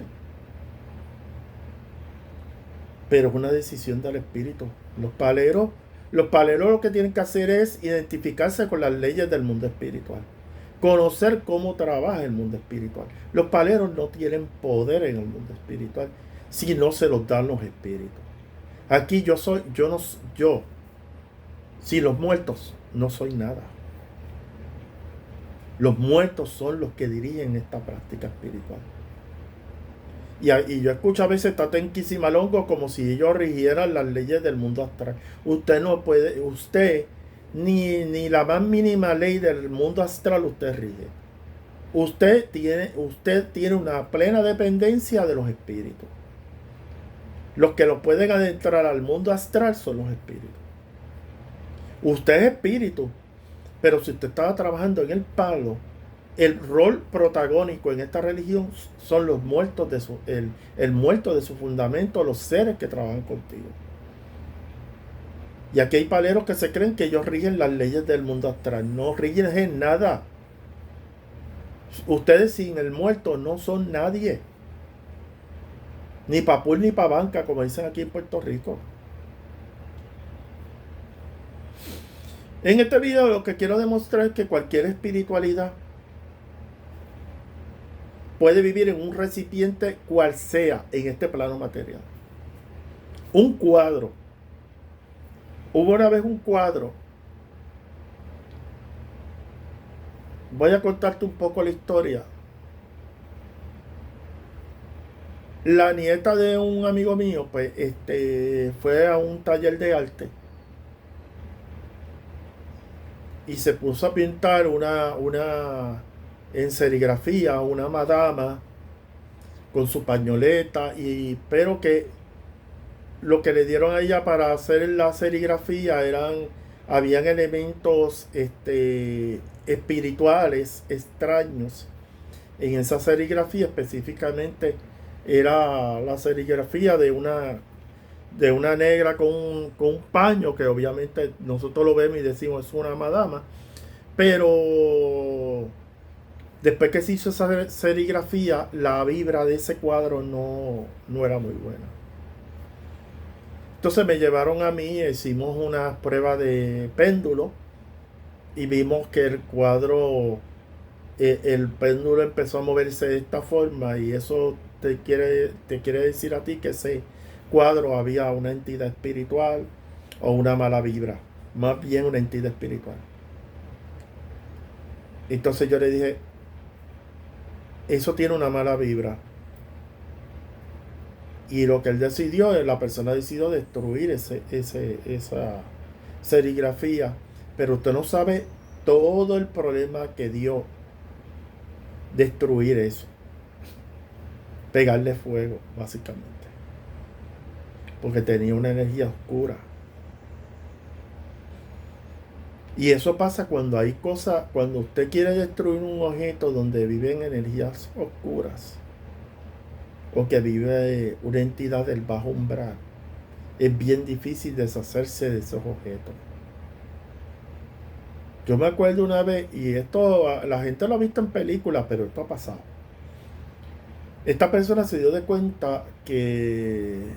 Pero es una decisión del espíritu. Los paleros lo que tienen que hacer es identificarse con las leyes del mundo espiritual, conocer cómo trabaja el mundo espiritual. Los paleros no tienen poder en el mundo espiritual si no se los dan los espíritus. Aquí yo sin los muertos no soy nada. Los muertos son los que dirigen esta práctica espiritual. Y yo escucho a veces Tatenquis y Malongo como si ellos rigieran las leyes del mundo astral. Usted no puede, ni la más mínima ley del mundo astral usted rige. Usted tiene una plena dependencia de los espíritus. Los que lo pueden adentrar al mundo astral son los espíritus. Usted es espíritu, pero si usted estaba trabajando en el palo, el rol protagónico en esta religión son los muertos el muerto de su fundamento, los seres que trabajan contigo. Y aquí hay paleros que se creen que ellos rigen las leyes del mundo astral. No rigen en nada. Ustedes sin el muerto no son nadie. Ni papul ni pa' banca, como dicen aquí en Puerto Rico. En este video lo que quiero demostrar es que cualquier espiritualidad puede vivir en un recipiente cual sea en este plano material. Un cuadro. Hubo una vez un cuadro. Voy a contarte un poco la historia. La nieta de un amigo mío, pues, fue a un taller de arte y se puso a pintar en serigrafía, una madama con su pañoleta, pero que lo que le dieron a ella para hacer la serigrafía habían elementos espirituales extraños en esa serigrafía. Específicamente era la serigrafía de una negra con un paño, que obviamente nosotros lo vemos y decimos es una madama, pero después que se hizo esa serigrafía, la vibra de ese cuadro no era muy buena. Entonces me llevaron a mí, hicimos una prueba de péndulo y vimos que el cuadro, el péndulo empezó a moverse de esta forma, y eso te quiere decir a ti que ese cuadro había una entidad espiritual o una mala vibra, más bien una entidad espiritual. Entonces yo le dije, eso tiene una mala vibra. Y lo que él decidió, la persona decidió destruir esa serigrafía. Pero usted no sabe todo el problema que dio destruir eso. Pegarle fuego, básicamente. Porque tenía una energía oscura. Y eso pasa cuando hay cosas, cuando usted quiere destruir un objeto donde viven energías oscuras o que vive una entidad del bajo umbral. Es bien difícil deshacerse de esos objetos. Yo me acuerdo una vez, y esto la gente lo ha visto en películas, pero esto ha pasado. Esta persona se dio de cuenta que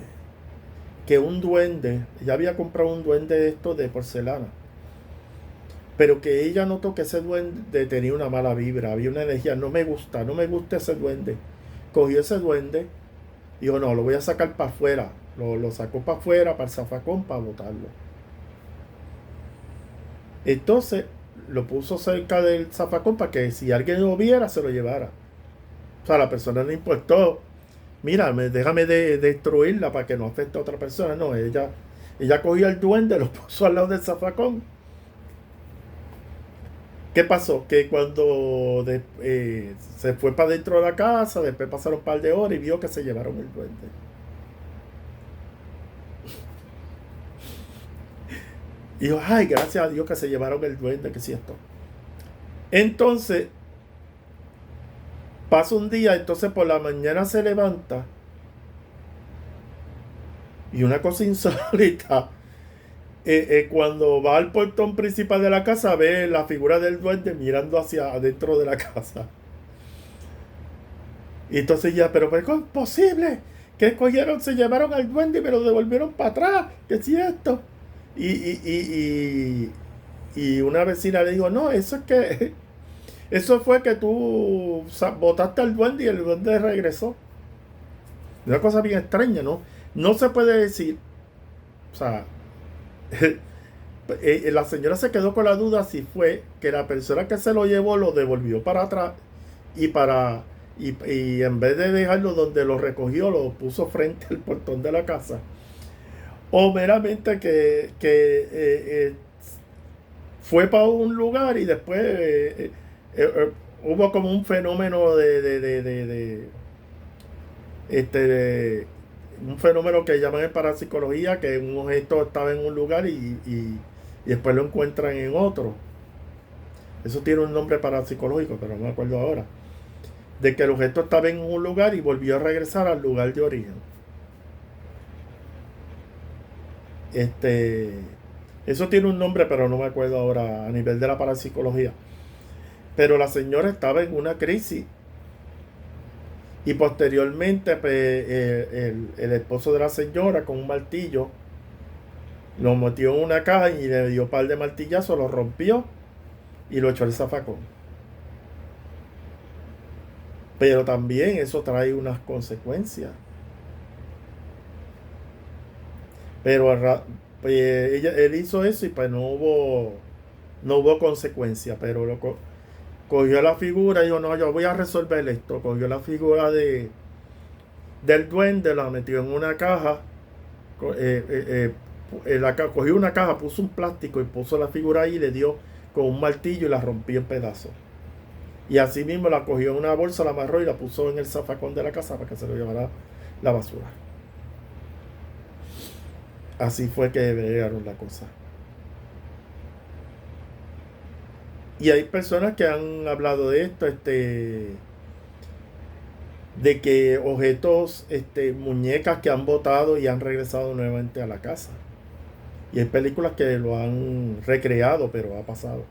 un duende, ella había comprado un duende de estos de porcelana, pero que ella notó que ese duende tenía una mala vibra, había una energía, no me gusta ese duende. Cogió ese duende y dijo, no, lo voy a sacar para afuera. Lo sacó para afuera, para el zafacón, para botarlo. Entonces lo puso cerca del zafacón para que si alguien lo viera, se lo llevara. O sea, a la persona no importó. Mira, déjame destruirla para que no afecte a otra persona. No, ella cogió el duende, lo puso al lado del zafacón. ¿Qué pasó? Que cuando se fue para dentro de la casa, después pasaron un par de horas y vio que se llevaron el duende. Y dijo, ay, gracias a Dios que se llevaron el duende, que es cierto. Entonces, pasa un día, entonces por la mañana se levanta. Y una cosa insólita, cuando va al portón principal de la casa, ve la figura del duende mirando hacia adentro de la casa. Y entonces ya, pero ¿cómo es posible? Que cogieron, se llevaron al duende y me lo devolvieron para atrás. ¿Qué es esto? Y una vecina le dijo, no, eso es que eso fue que tú botaste al duende y el duende regresó. Una cosa bien extraña, ¿no? No se puede decir, o sea, la señora se quedó con la duda si fue que la persona que se lo llevó lo devolvió para atrás y y en vez de dejarlo donde lo recogió, lo puso frente al portón de la casa. O meramente que fue para un lugar y después hubo como un fenómeno un fenómeno que llaman en parapsicología, que un objeto estaba en un lugar y después lo encuentran en otro. Eso tiene un nombre parapsicológico, pero no me acuerdo ahora. De que el objeto estaba en un lugar y volvió a regresar al lugar de origen. Eso tiene un nombre, pero no me acuerdo ahora a nivel de la parapsicología. Pero la señora estaba en una crisis y posteriormente pues, el esposo de la señora con un martillo lo metió en una caja y le dio un par de martillazos, lo rompió y lo echó al zafacón. Pero también eso trae unas consecuencias. Pero pues, él hizo eso y pues no hubo consecuencia. Pero cogió la figura y dijo, no, yo voy a resolver esto. Cogió la figura del duende, la metió en una caja. Cogió una caja, puso un plástico y puso la figura ahí y le dio con un martillo y la rompió en pedazos. Y así mismo la cogió en una bolsa, la amarró y la puso en el zafacón de la casa para que se lo llevara la basura. Así fue que bregaron la cosa. Y hay personas que han hablado de esto, de que objetos, muñecas que han botado y han regresado nuevamente a la casa. Y hay películas que lo han recreado, pero ha pasado.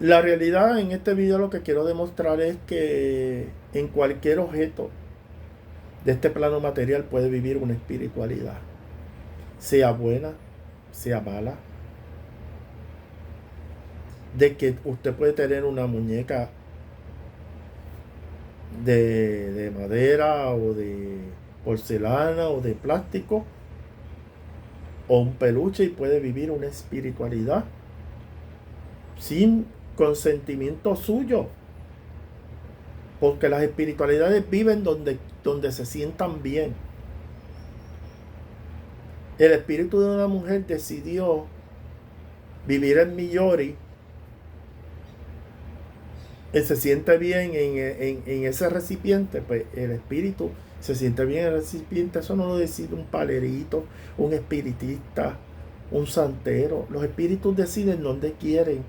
La realidad en este video lo que quiero demostrar es que en cualquier objeto de este plano material puede vivir una espiritualidad, sea buena, sea mala. De que usted puede tener una muñeca de madera o de porcelana o de plástico, o un peluche y puede vivir una espiritualidad sin consentimiento suyo. Porque las espiritualidades viven donde se sientan bien. El espíritu de una mujer decidió vivir en Miyori y se siente bien en ese recipiente, pues el espíritu se siente bien en el recipiente. Eso no lo decide un palerito, un espiritista, un santero. Los espíritus deciden dónde quieren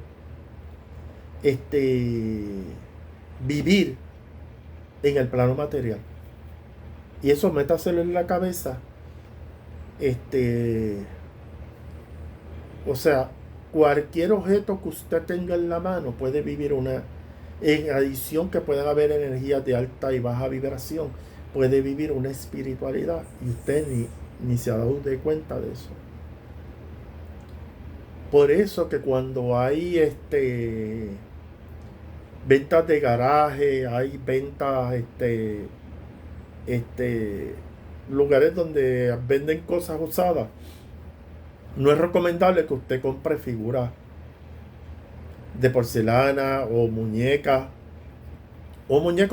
vivir en el plano material. Y eso métaselo en la cabeza. O sea, cualquier objeto que usted tenga en la mano puede vivir en adición que puedan haber energías de alta y baja vibración, puede vivir una espiritualidad y usted ni se ha dado de cuenta de eso. Por eso que cuando hay ventas de garaje, hay ventas, lugares donde venden cosas usadas, no es recomendable que usted compre figuras de porcelana o muñecos,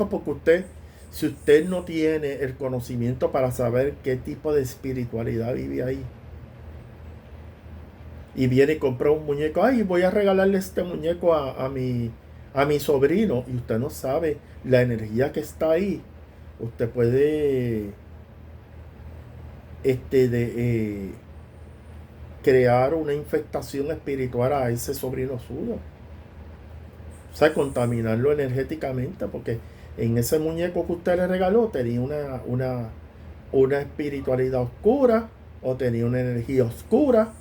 porque si usted no tiene el conocimiento para saber qué tipo de espiritualidad vive ahí, y viene y compra un muñeco, ay, voy a regalarle este muñeco a mi sobrino, y usted no sabe la energía que está ahí, usted puede crear una infectación espiritual a ese sobrino suyo. O sea, contaminarlo energéticamente, porque en ese muñeco que usted le regaló tenía una espiritualidad oscura o tenía una energía oscura,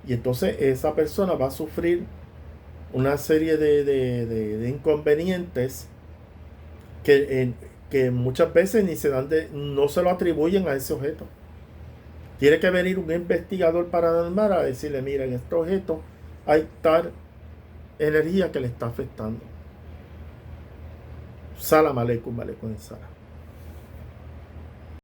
y entonces esa persona va a sufrir una serie de inconvenientes que muchas veces no se lo atribuyen a ese objeto. Tiene que venir un investigador paranormal a decirle, mira, en este objeto hay tal energía que le está afectando. Salam aleikum, salam.